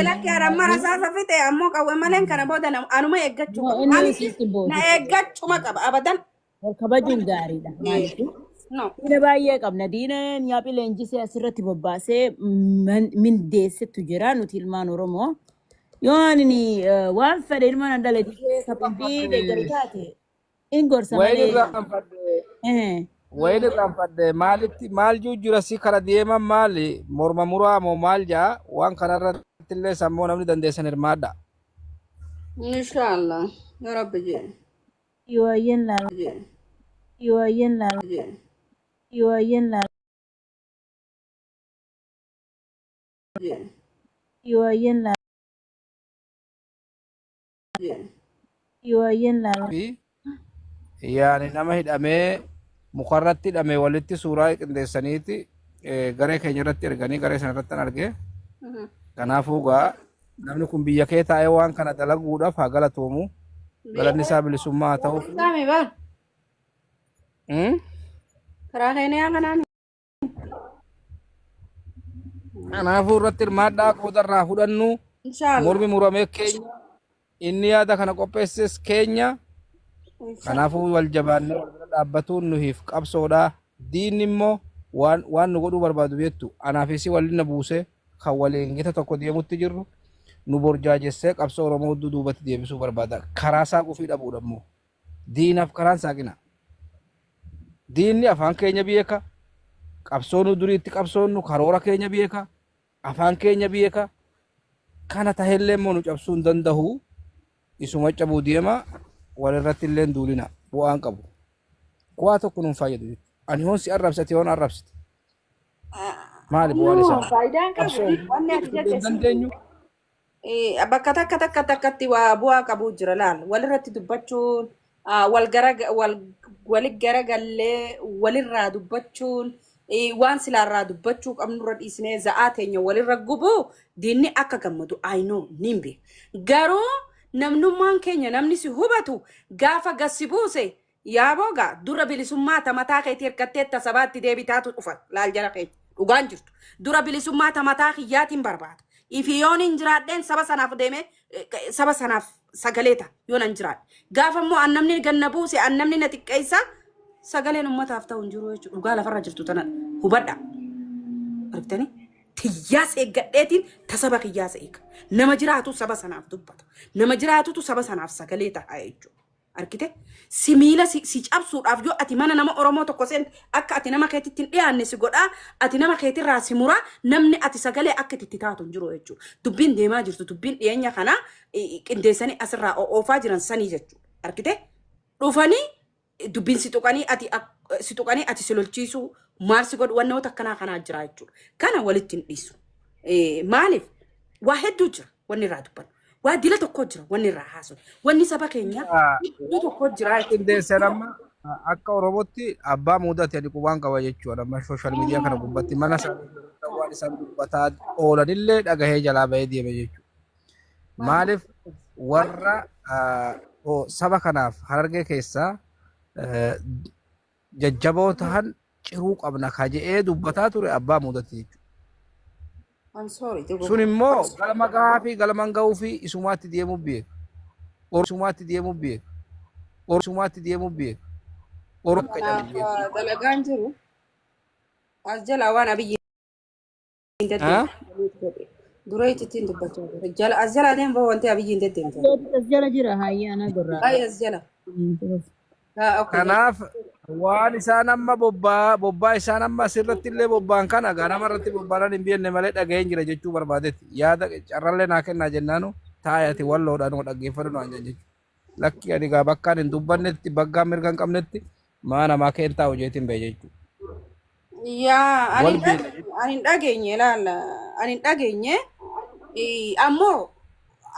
Lakki haramma rasaasa fixe ammoo qawwee maleen kana booda anuma eeggachuu qaba. Na eeggachuma qaba abadan. Kabajuun gaariidha. Diina baay'ee qabna. Diina nyaaphi leenjisee asirratti bobbaasee mindeessetu jira nuti ilmaan Oromoo. Yoo ani waan fedhe ilmaan andala dikee kaphii deeggaru taate in gorsa malee. Wayin irraanfadde maal jira si kara deeman maali morma muraa moo maal jaa waan kanarratti illee sammuu namni dandeessan hirmaadha. Inshallah ya rabbi jee. Yuwayyen laal. Yaani nama hidhamee mukarratti hidhamee walitti suuraa qindeessaniiti garee keenya irratti erganii garee sana irratti arge. Kanaafuu gaa namni kun biyya kee taa'ee waan kana dalaguudhaaf haa galatoomu. Galanni isaa bilisummaa haa ta'u. Saami baan. Karaa keenya yaa kanaan. Kanaafuu irratti hirmaadhaa qoodarraa fudhannu. Mormi muramee keenya inni yaada kana qopheesses keenya. Kanaafuu wal jabaannee wal bira dhaabbatuun nuhiif qabsoodhaa. Diinni immoo waan nu godhuu barbaadu beektu anaafisi waliin na buusee kan waliin gita tokko deemutti jirru nu borjaajessee qabsoo Oromoo hudduu duubatti deebisuu barbaada. Karaa saaqufii dhabuudha immoo diinaaf karaan saaqina. Diinni afaan keenya beeka. Qabsoonu duriitti qabsoonnu karoora keenya beeka. Afaan keenya beeka. Kana tahellee immoo nu cabsuu hin danda'u. Isuma cabuu deema. Walirratti illee duulina bu'aan qabu. Kuwaa tokko nuun fayyadu. Ani hoon si arrabsate hoon arrabsite. Maali bu'aan isaa? Faayidaan qabu. Wanni ati jettee bakka takkatti waa bu'aa qabu jira laal. Walirratti dubbachuun walit garagallee walirraa dubbachuun waan silaarraa dubbachuu qabnurra dhiisnee za'aa teenya walirra gubuu diinni akka gammadu aynoo niin beeka. Garuu namnummaan keenya namni si hubatu gaafa gassi buuse yaa booga dura bilisummaa mataa keetii hirkattee tasabaatti deebitaatu dhufa laal jala keenya dhugaan jirtu dura bilisummaa mataa kiyyaatiin barbaada ifi yoon hin jiraadheen saba sanaaf deeme saba sanaaf sagaleeta yoon hin jiraadhe gaafa immoo annamni ganna buuse annamni na xiqqeessa sagaleen ummataaf ta'u hin jiru jechuudha dhugaa lafarra jirtu tana hubadha argitanii tiyyaas eeggadheetiin tasaba kiyyaas eega nama jiraatu saba sanaaf dubbata nama jiraatutu saba sanaaf sagalee ta'a jechuudha argite simiila si cabsuudhaaf yoo ati mana nama Oromoo tokko seen akka ati nama keetitti hin dhiyaanne si godhaa ati nama keetirraa si muraa namni ati sagalee akka itti taatu hin jiru jechuudha dubbiin deemaa jirtu dubbiin dhiyeenya kana qindeessanii asirraa oofaa jiran sanii jechuudha argite dhufanii dubbiin si tuqanii ati si lolchiisuu maal si godhu wannoota akkanaa kanaa jira jechuudha kana walitti hin dhiisu maaliif waa hedduu jira wanni irraa dubbannu waa dila tokko jira wanni irraa haasu wanni saba keenya iddoo tokko jira qindeesse nama akka Oromootti abbaa muudate ani qubaan qaba jechuudha. Amma sooshaal miidiyaa kana gubbatti mana isaanii waan isaan dubbataa oolanillee dhagahee jalaa bahee deeme jechuudha. Maaliif warra saba kanaaf Harargee keessaa jajjaboo ta'an ciruu qabna ka je'ee dubbataa ture abbaa muudate jechuudha. Sun immoo galma gahaa fi galma gahuu fi isumaatti deemuu beeka. Isumaatti deemuu beeka. Isumaatti deemuu beeka. Dalagaan jiru as jala waan abiyyi dura ittiin dubbachaa jiru jala as jala deem boo wanti abiyyi deddeemte as jala jira hayyaana gurraa ay as jala kanaaf waan isaan amma bobbaa isaan amma asirratti illee bobbaan kana ganama irratti bobbaanan hin beekne malee dhaga'een jira jechuu barbaadetti yaada carrallee naa kennaa jennaanu taayati walloodhaan dhaggeeffadhu naan jechuudha. Lakki ani gaa bakkaan hin dubbannetti baggaan mirga hin qabnetti maa namaa keentaa hojeetiin ba'e jechuudha. yaa ani dhageenye laala ani dhageenye ammoo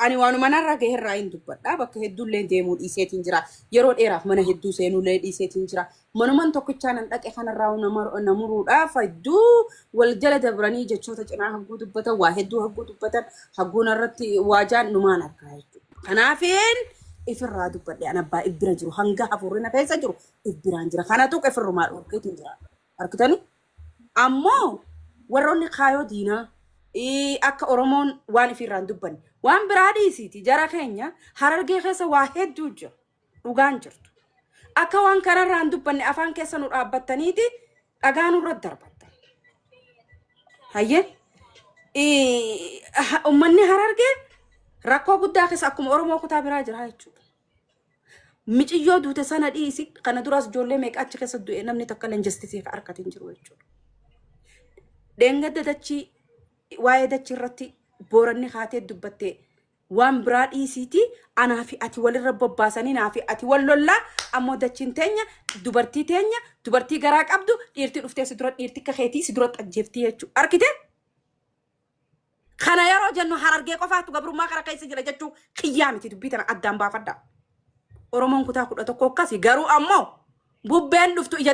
ani waanuma narra gaheerraa hin dubbadha bakka hedduullee deemuu dhiiseetiin jira yeroo dheeraaf mana hedduu seenuullee dhiiseetiin jira manuman tokkichaan an dhaqe kanarraa namuruudhaaf hedduu wal jala dabranii jechoota cinaa hagguu dubbatan waa hedduu hagguu dubbatan hagguun irratti waajaan numaan argaa jechuudha. Kanaafin ifirraa dubbadhe an abbaa ibbira jiru hanga hafuurina keessa jiru ibbiraan jira kanatu ifirrumaa dhorkeetiin jira arkitanii ammoo warroonni kaayoo diinaa akka Oromoon waan ifirraan dubbanne waan biraa dhiisiiti jara keenya Harargee keessa waa hedduu jira dhugaan jirtu akka waan kanarraan dubbanne afaan keessa nu dhaabbattaniiti dhagaa nurra darbattan hayyee ummanni Harargee rakkoo guddaa keessa akkuma Oromoo kutaa biraa jira jechuudha. Miiciyyoo duute sana dhiisi kana duraas ijoollee meeqa achi keessa du'e namni takka leenjistisee ka harkatiin jiru jechuudha. Deengadda dachii waa'ee dachii irratti booranni haatee dubbattee waan biraa dhiisiiti anaa fi ati walirra bobbaasanii naa fi ati wal lollaa ammoo dachiin teenya dubartii garaa qabdu dhiirtii dhuftee si dura dhiirtii kakeetii si dura ajjeeftii jechuudha. Arkitee kana yeroo jennu Harargee qofaatu gabrummaa kara keessa jira jechuu kiyyaa miti dubbii tana addaan baafadha. Oromoon kutaa 11 akkasi garuu ammoo bubbeen dhuftu ija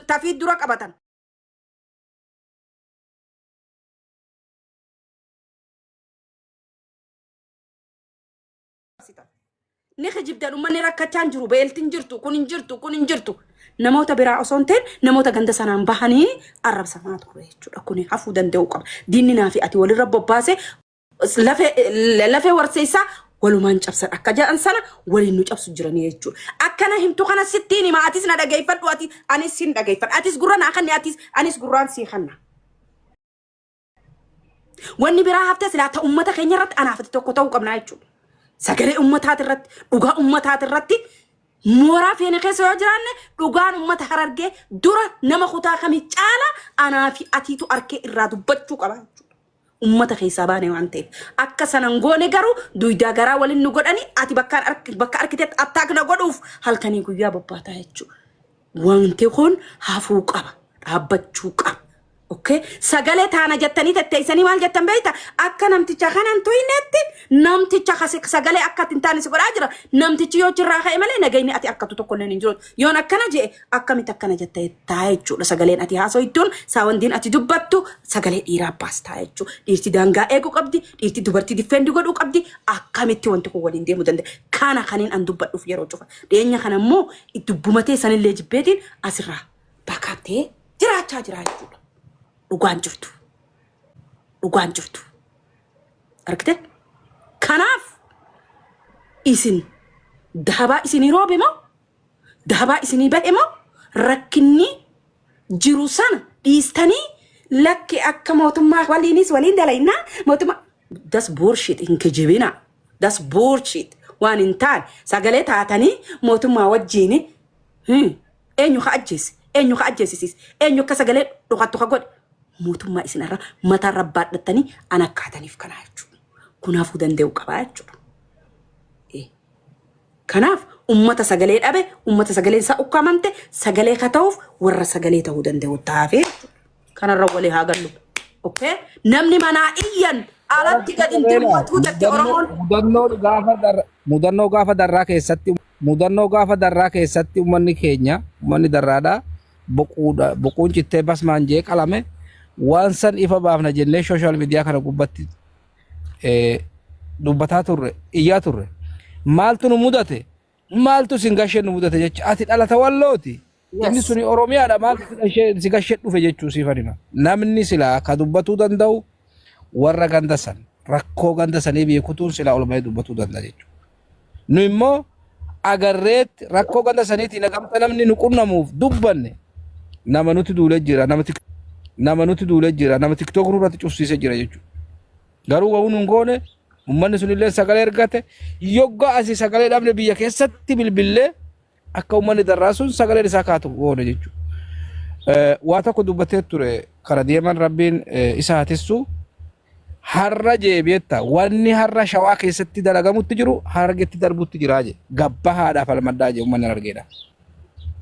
tafii dura qabatan. Ni khijibdan ummanni rakkachaan jiru beeltiin jirtu kun hin jirtu namoota biraa osoo hin ta'in namoota ganda sanaan bahanii arrabsamaa ture jechuudha. Kun hafuu danda'u qaba. Diinni naa fi ati walirra bobbaase lafee warseessaa walumaan cabsan akka jedhan sana waliin nu cabsu jiranii jechuudha. Akkana himtu kana sittiin hima atis na dhageeffadhu ati anis sin dhageeffadhu atis gurra naa kanne anis gurraan sii kanna. Wanni biraa haftee silaa uummata keenya irratti anaafati tokko ta'uu qabna jechuudha. Sagalee ummataati irratti dhugaa ummataati irratti mooraa feene keessa yoo jiraanne dhugaan ummata Harargee dura nama kutaa kamii caala anaa fi atiitu arkee irraa dubbachuu qaba jechuudha. Ummata keessaa baane waan ta'eef akka sanan goone garuu duydaa garaa waliin nu godhanii ati bakka arkiteet attaakna godhuuf halkanii guyyaa bobbaataa jechuudha. Wanti kun hafuu qaba dhaabbachuu qaba. Okay, sagalee taana jettanii tetteessanii maal jettan beekta akka namticha kanan to'inetti namticha sagalee akka hin taane si godhaa jira namtichi yoo jirraa ka'e malee nagayni ati akkatu tokko illee hin jiru yoon akkana jee akkamitti akkana jettee taa jechuudha sagaleen ati haasoytuun saawandiin ati dubbattu sagalee dhiiraa baastaa jechuudha dhiirti daangaa eeguu qabdi dhiirti dubartii difeendi godhuu qabdi akkamitti wanti kun waliin deemuu danda'a kana kaniin an dubbadhuuf yeroo cufa dhiyeenya kana immoo dubbumatee sanillee jibbeetiin asirraa bakaatee jiraachaa jira jechuudha. Dhugaan jirtu arkite kanaaf isin dahabaa isinii roobe moo dahabaa isinii ba'e moo rakkinni jiru sana dhiistanii lakki akka mootummaa waliin dalaynaa mootummaa das bullshit hin kijibina das bullshit waan hin taane sagalee taatanii mootummaa wajjiin eenyu ka ajjeesisis eenyu akka sagalee dhokattu ka godhe mootummaa isinarra mataa rabbaadhattanii an akkaataniif kanaa jechuudha. Kunaafuu danda'u qabaa jechuudha. Kanaaf ummata sagalee dhabe ummata sagalee isaa ukkamante sagalee ka ta'uuf warra sagalee ta'uu danda'u taafee kanarra walii haa gallu. Okay? Namni manaa iyyan alatti gad hin dirmatu jetti Oromoon. Mudannoo gaafa darraa keessatti uummanni keenya uummanni darraadhaa boquun cittee basmaan jee qalame waan san ifa baafna jennee sooshaal miidiyaa kana gubbatti dubbataa turre iyyaa turre maaltu nu mudate maaltu sin gashee nu mudate jecha ati dhalata wallooti inni suni Oromiyaadha maaltu si gashee dhufe jechuu siifanima namni silaa ka dubbatuu danda'u warra ganda san rakkoo ganda sanii beekutuun silaa olma'ee dubbatuu danda'a jechuudha. Nu immoo agarreet rakkoo ganda saniitiin nagamta namni nu qunnamuuf dubbanne nama nuti duulee jira nama nuti duulee jira nama TikTok irratti cufsiisee jira jechuudha. Garuu waan nun goone uummanni sunillee sagalee ergate yoggaa asii sagalee dhabne biyya keessatti bilbilee akka uummanni darraa sun sagalee isaa kaatu goone jechuudha. Waa tokko dubbatee ture kara deeman rabbiin isa hatissu harra jeebietta wanni harra shawaa keessatti dalagamutti jiru hargetti darbutti jira je gabbahaadhaaf almaddaa je uummanni argeedha.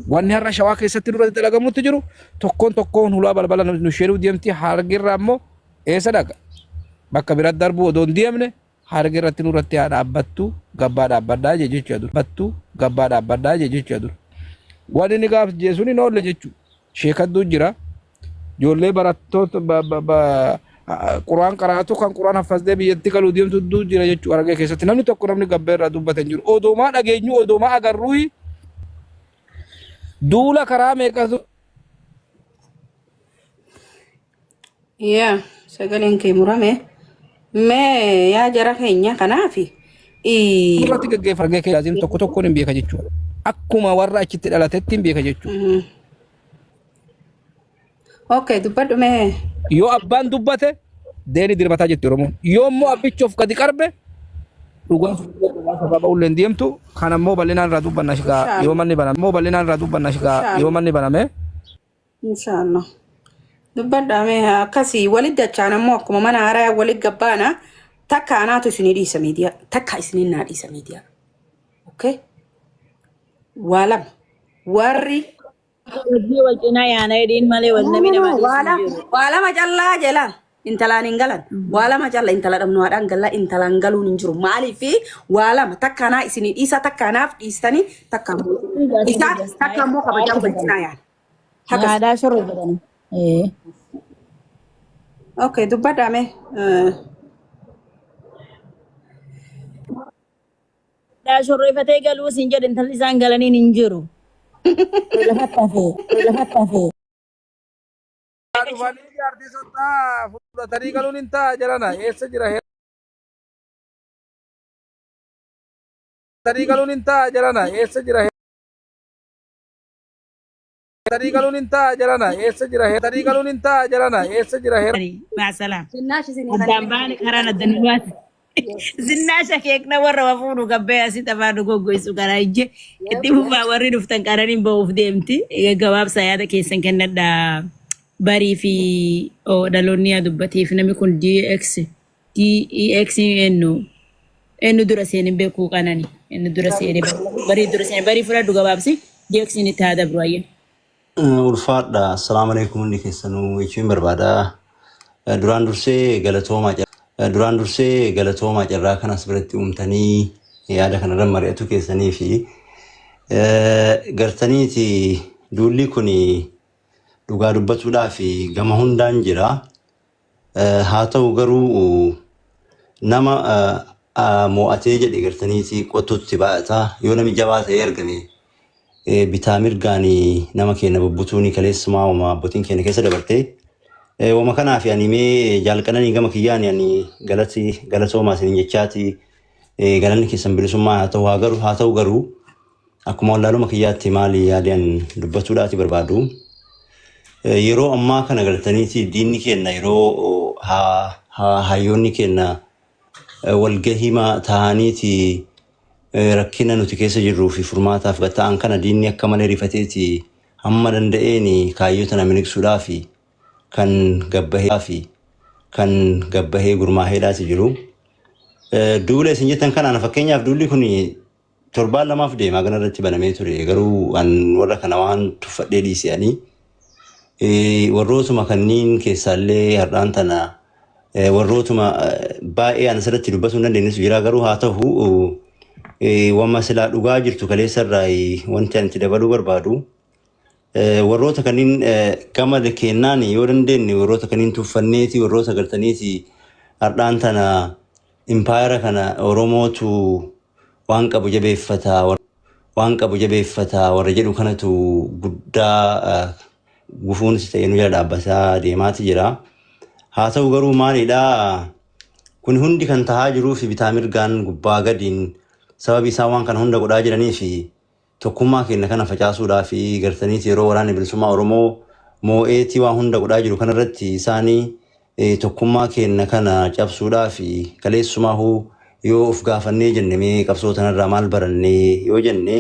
Wanni harra shawaa keessatti duratti dalagamutti jiru tokkoon hulaa balbala nu sheenuu deemti hargirra ammoo eessa dhaqa bakka biratti darbu odoon deemne hargirratti nurratti haa dhaabbattu gabbaa dhaabbaddaa je jechuu dur battu gabbaa dhaabbaddaa je jechuu dur wanni ni gaaf jeesuun hin oolle jechuu sheekadduu jira ijoollee barattoota Quraan qaraatu kan Quraan hafasdee biyyatti galuu deemtu jira jechuu argee keessatti namni tokko namni gabbee irraa dubbatan jiru odoomaa dhageenyu odoomaa agarruu duula karaa meeqatu sagaleen kee murame mee yaa jara keenya kanaafi irratti gaggeeffa argee keessatti tokkoon hin beeka jechuudha akkuma warra achitti dhalatetti hin beeka jechuudha. Okay, dubbadhu mee yoo abbaan dubbate deeni dirmataa jetti Oromoon yoo immoo abbichoof gadi qarbe dhugaan sababa ulleen deemtu kan ammoo bal'inaan irraa dubbanna shigaa yoo manni baname inshallah dubbadhaa mee akkasii walitti dachaan ammoo akkuma mana haaraa walitti gabbaana takka anaatu isinii dhiisa miidiyaa takka isinii naa dhiisa miidiyaa okay waa lama warri wala macalla jelan intalaan hin galan wala macalla intala dhabnuudhaan galla intalaan galuun hin jiru maaliif wala takkanaa isinii dhiisa takkanaaf dhiistanii takka ammoo kabajaa wajjinaa yaan aadaa shorro jedhani okay dubbadhaame aadaa shorro ifatee galuu siin jedhe intalli isaan galaniin hin jiru. Fudhatanii galuun hin ta'a jedhana eessa jira fudhatanii galuun hin ta'a jedhana eessa jira fudhatanii galuun hin ta'a jedhana eessa jira fudhatanii galuun hin ta'a jedhana eessa jira maasala addaan baane karaan addaan baate Zinnaasha keekna warra wafuudhu gabbee asitti afaan goggoisu karaa ijje itti fufaa warri dhuftan qaraniin ba'uuf deemti. Gabaabsa yaada keessan kennadha barii fi dhaloonni yaa dubbatiif namni kun DX eenyu dura seenin beekuu qanani eenyu dura seenin barii fudhadhu gabaabsi DX ni itti haada biraayyeen. Ulfaadha. Assalaamu alaikum hundi keessanuu jechuun barbaada. Duraan dursee galatoomaa carraa kanas biratti uumtanii yaada kanarra mari'atu keessanii fi gartaniiti duulli kun dhugaa dubbatuudhaaf gama hundaan jira. Haa ta'u garuu nama mo'atee jedhe gartaniiti qottutti baa'ataa yoo nami jabaa ta'ee argame bitaa mirgaan nama keenya bubbutuuni kaleessumaa uumaa abbootiin keenya keessa dabartee wama kanaaf mee jaalqananii gama kiyyaan galatoomaa isin jechaati galanni keessan bilisummaa haa ta'u garuu akkuma wallaaluma kiyyaatti maali yaadaan dubbatuudhaati barbaadu. Yeroo ammaa kana galtaniiti diinni keenya yeroo hayyoonni keenya walgahima ta'aniiti rakkina nuti keessa jirruu fi furmaataaf gatta'an kana diinni akka malee rifateeti hamma danda'een kaayyota nama miqsuudhaaf kan gabbahee gurmaaheedhaati jiru. Duula isin jettan kanaan fakkeenyaaf duulli kun torbaan lamaaf deemaa ganarratti banamee ture garuu warra kana waan tuffadhee dhiisanii warrootuma kanniin keessaallee har'aan tana warrootuma baay'ee an asirratti dubbachuu hin dandeenyesu jira garuu haa ta'u wamma silaa dhugaa jirtu kaleessarraa wanti ani itti dabaluu barbaadu warroota kanneen gama kennaan yoo dandeenye warroota kanneen tuffanneeti warroota gartaniiti hardhaan tana impaayera kana Oromootu waan qabu jabeeffataa warra jedhu kanatu guddaa gufuunis ta'ee nu jala dhaabbataa deemaati jira. Haa ta'u garuu maalidhaa kun hundi kan tahaa jiruu fi bitaa mirgaan gubbaa gadiin sababi isaa waan kana hunda godhaa jiranii fi tokkummaa keenya kana facaasuudhaa fi gartaniiti yeroo waraanni bilisummaa Oromoo moo'eetii waan hunda godhaa jiru kanarratti isaanii tokkummaa keenya kana cabsuudhaa fi kaleessumaahuu yoo of gaafannee jenne mee qabsoo tanarraa maal barannee yoo jenne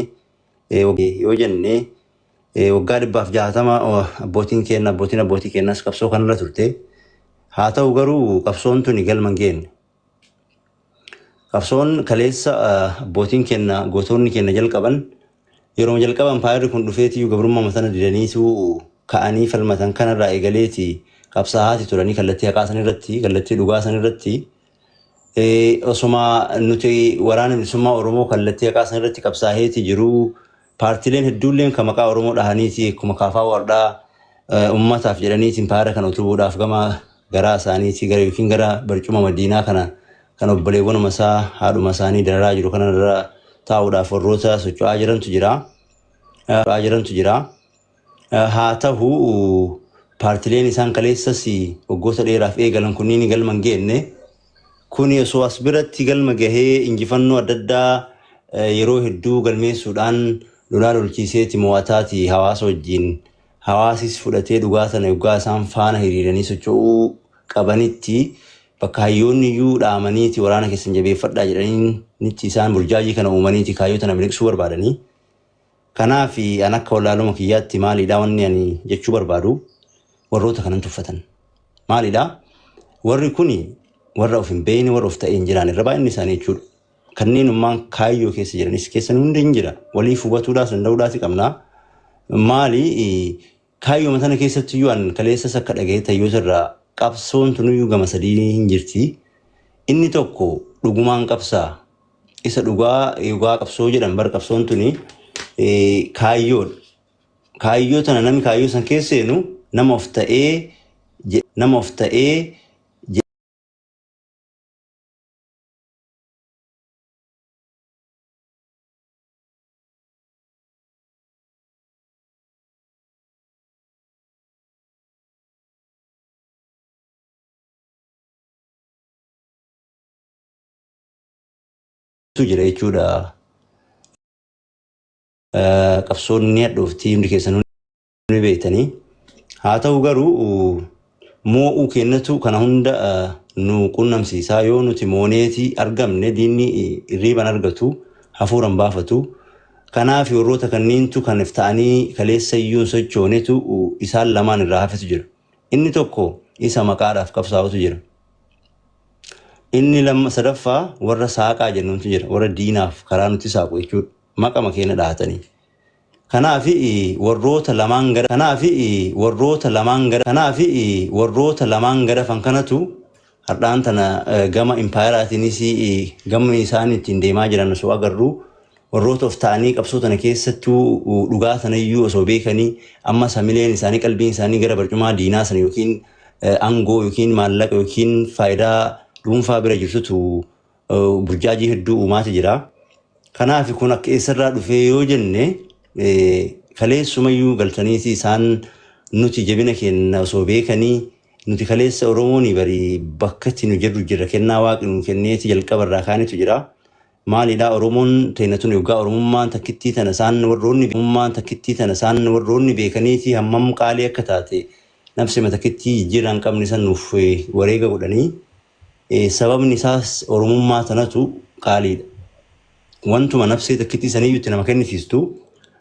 waggaa 160 abbootii keenyas qabsoo kanarra turte. Haa ta'u garuu qabsoon tuni galma hin geenne. Qabsoon kaleessa abbootiin keenya gootonni keenya jalqaban yeroo jalqaban paayirri kun dhufeetii gabrummaa matana didaniitu ka'anii falmatan kanarraa eegaleeti qabsaa'aati turanii kallattii haqaasan irratti kallattii dhugaasan irratti osuma nuti waraana bilisummaa Oromoo kallattii haqaasan irratti qabsaa'eeti jiru paartileen hedduulleen kan maqaa Oromoo dhahaniiti akkuma kaafaa wardaa ummataaf jedhaniitiin paayira kana utubuudhaaf gama garaa isaaniiti gara yookiin gara barcuma madiinaa kana kan obboleewwanuma isaa haadhuma isaanii dararaa jiru kanarra taa'uudhaaf warroota socho'aa jirantu jira. Haa ta'u paartileen isaan kaleessas waggoota dheeraaf eegalan kunniin galma hin geenne kuni osoo as biratti galma gahee injifannoo adda addaa yeroo hedduu galmeessuudhaan lolaa lolchiiseeti mo'ataati hawaasa wajjin hawaasis fudhatee dhugaa sana yoggaa isaan faana hiriiranii socho'uu qabanitti bakka hayyoonni iyyuu dhaamaniiti waraana keessan jabeeffadhaa jedhanii nitti isaan burjaajii kana uumaniiti kaayyoo tana miliqsuu barbaadanii. Kanaaf an akka wallaaluma kiyyaatti maalidhaa wanni ani jechuu barbaadu warroota kanan tuffatan. Maalidhaa warri kuni warra of hin beekne warra of ta'ee hin jiraan irra baay'inni isaanii jechuudha. Kanneen ummaan kaayyoo keessa jiranis keessan hundi hin jira waliif hubatuudhaas danda'uudhaati qabnaa. Maali kaayyoo matana keessatti iyyuu an kaleessas akka dhaga'ee tayyootarraa qabsoon tunuyyuu gama sadii hin jirti. Inni tokko dhugumaan qabsaa isa dhugaa qabsoo jedhan bar qabsoon tuni kaayyoodha. Kaayyoo tana namni kaayyoo san keessa seenu nama of ta'ee jira jechuudha. Qabsoonni hadhooftii hundi keessan hundi beektanii. Haa ta'u garuu moo'uu kennatu kana hunda nu qunnamsiisaa yoo nuti mooneeti argamne diinni irriiban argatu hafuuran baafatu. Kanaaf warroota kanneentu kan ta'anii kaleessa iyyuu sochoonetu isaan lamaan irraa hafetu jira. Inni tokko isa maqaadhaaf qabsaa'utu jira. Inni sadaffaa warra saaqaa jennuutu jira warra diinaaf karaa nuti saaqu jechuudha maqama keenya dhahatanii. Kanaaf warroota lamaan gadafan kanatu hardhaan tana gama impaayeraatiinis gama isaan ittiin deemaa jiran osoo agarru warroota of ta'anii qabsoo tana keessattuu dhugaa tanayyuu osoo beekanii amma samileen isaanii qalbiin isaanii gara barcumaa diinaa sana yookiin aangoo yookiin maallaqa yookiin faayidaa dhuunfaa bira jirtutu burjaajii hedduu uumaati jira. Kanaaf kun akka eessarraa dhufee yoo jenne kaleessumayyuu galtaniiti isaan nuti jabina keenya osoo beekanii nuti kaleessa Oromoon bari bakka itti nu jirru jira kennaa waaqni nu kenneeti jalqabarraa kaanitu jira. Maalidhaa Oromoon teenatun yoggaa Oromummaan takkittii tana isaan warroonni beekaniiti hammam qaalii akka taate nafsima takkittii jijjiirraa hin qabne san nuuf wareega godhanii. Sababni isaas Oromummaa tanatu qaaliidha. Wantuma nafsee takkittii saniyyuu itti nama kennisiistu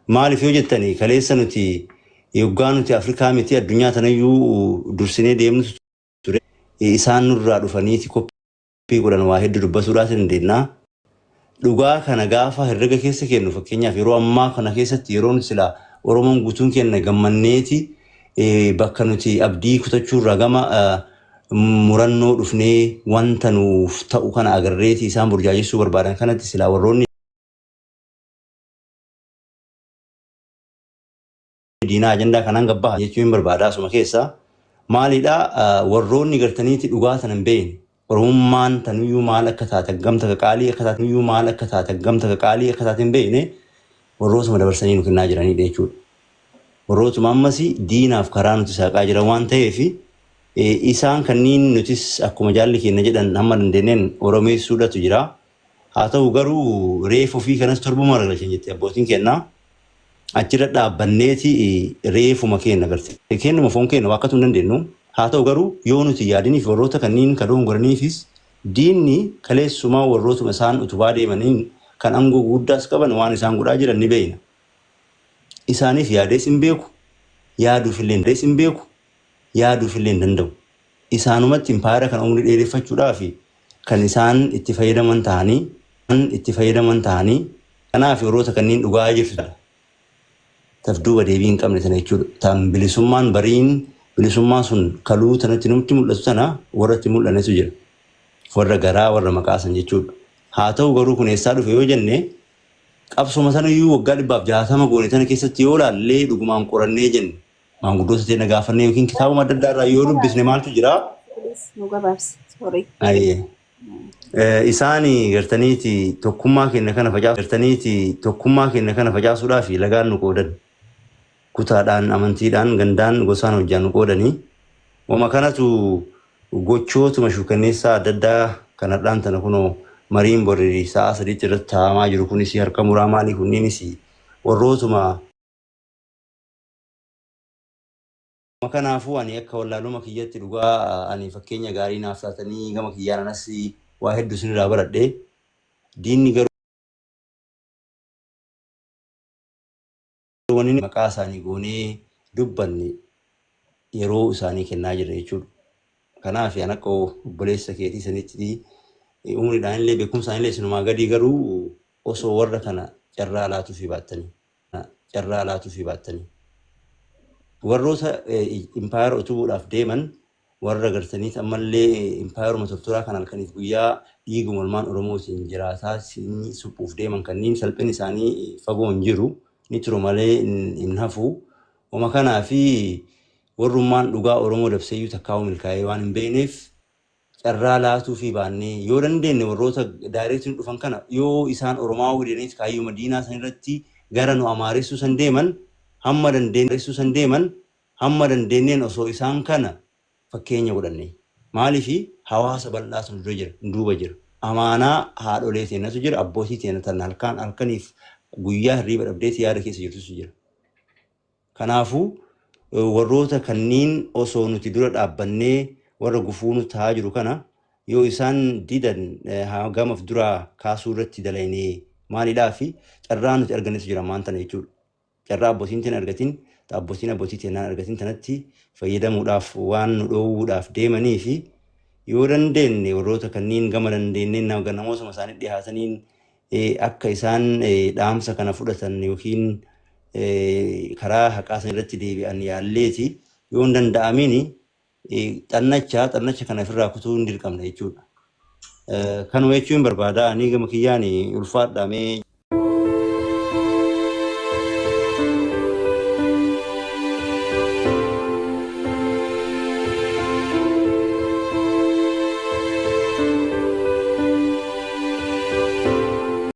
maaliif yoo jettanii kaleessa nuti yoggaa nuti Afrikaa miti addunyaa tanayyuu dursinee deemnutu ture. Isaan nurraa dhufaniiti koppii godhan waa hedduu dubbatuudhaas dandeenya. Dhugaa kana gaafa herrega keessa kennu fakkeenyaaf yeroo ammaa kana keessatti yeroo nuti silaa Oromoon guutuun keenya gammanneeti bakka nuti abdii kutachuurraa gama murannoo dhufnee wanta nuuf ta'u kana agarreeti isaan burjaajessuu barbaadan kanatti silaa warroonni diinaa ajandaa kanaan gabbaha jechuun barbaadaa asuma keessaa maalidha warroonni gartaniiti dhugaa tanan beeyne oromummaan tanuyyuu maal akka taate gamta qaalii akka taate nuyyuu maal akka taate gamta qaalii akka taate hin beeyne warrootuma dabarsanii nu kennaa jiranidha jechuudha. Warrootuma ammas diinaaf karaa nuti saaqaa jiran waan ta'eef isaan kanniin nutis akkuma jaalli keenya jedhan hamma dandeenyeen oromeessuudhatu jira. Haa ta'u garuu reefu fi kanas torbuma argachan jettee abbootiin kennaa achirra dhaabbanneeti reefuma keenya agarte. Kennuma foon keenya waakkatu hin dandeenyu. Haa ta'u garuu yoo nuti yaadiniif warroota kanniin kadoon goraniifis diinni kaleessumaa warrootuma isaan utubaa deemaniin kan aangoo guddaas qaban waan isaan godhaa jiran ni beeyna. Isaaniif yaadees hin beeku, yaaduufillee hin beeku, yaaduufillee hin danda'u. Isaanumatti impaayera kan umrii dheereffachuudhaaf kan isaan itti fayyadaman ta'anii kanaaf warroota kanniin dhugaa jirtu tafduuba deebii hin qabne sana jechuudha. Tan bilisummaan bariin bilisummaan sun kaluu tanatti nutti mul'atu sana warra itti mul'anetu jira. Warra garaa warra maqaasan jechuudha. Haa ta'u garuu kun eessaa dhufe yoo jenne qabsoma sanayyuu waggaa 160 goone tana keessatti yoo laallee dhugumaan qorannee jenne maanguddoota ta'e gaafannee yookiin kitaabuma adda addaa irraa yoo dubbisne maaltu jira? Isaan gartaniiti tokkummaa keenya kana facaasuudhaaf lagaan nu qoodan. Kutaadhaan, amantiidhaan, gandaan, gosaan hojjaan nu qoodanii. Wama kanatu gochootuma shuukanneessaa adda addaa kanadhaan tana kunoo mariin borri sa'a sadiitti irratti taa'amaa jiru kunis harka muraa maalii kunniinis warrootuma. Kanaafuu ani akka wallaaluma kiyyatti dhugaa ani fakkeenya gaarii naaf taatanii gama kiyyaan anas waa hedduu sinirraa baradhe diinni garuu wanni maqaa isaanii goonee dubbanne yeroo isaanii kennaa jira jechuudha. Kanaaf ani akka obboleessa keetii sanitti umriidhaan illee beekumsaan illee sinumaa gadii garuu osoo warra kana carraa laatuu fi baattanii warroota impaayera utubuudhaaf deeman warra gartaniit ammallee impaayeruma tortoraa kan halkaniif guyyaa dhiiguma ilmaan oromootiin jiraataa suphuuf deeman kanniin salphinni isaanii fagoo hin jiru ni turu malee hin hafu. Wama kanaa fi warrummaan dhugaa oromoo dabseeyyuu takkaa'uu milkaa'ee waan hin beekneef carraa laatuu fi baannee yoo dandeenye warroota daayireektiin dhufan kana yoo isaan oromaa waliinis kaayyoo madiinaa san irratti gara nu amaaressuu san deeman hamma dandeenyeen osoo isaan kana fakkeenya godhanne maaliifi hawaasa bal'aa sun duuba jira. Amaanaa haadholee teenatu jira, abbootii teenatan halkaniif guyyaa hirriiba dhabdeeti yaada keessa jirtutu jira. Kanaafuu warroota kanniin osoo nuti dura dhaabbannee warra gufuu nu ta'aa jiru kana yoo isaan didan gamaaf duraa kaasuu irratti dalaynee maalidhaa fi carraa nuti argannetu jira maan tana jechuudha. Carraa abbootiin teen argatin abbootii teenaan argatin tanatti fayyadamuudhaaf waan nu dhoowwuudhaaf deemanii fi yoo dandeenye warroota kanniin gama dandeenyeen namootuma isaanii dhiyaataniin akka isaan dhaamsa kana fudhatan yookiin karaa haqaa san irratti deebi'an yaalleeti yoo hin danda'amini xannacha kana ofirraa kutuu hin dirqamne jechuudha. Kanuma jechuun barbaada ani gama kiyyaan ulfaadhaamee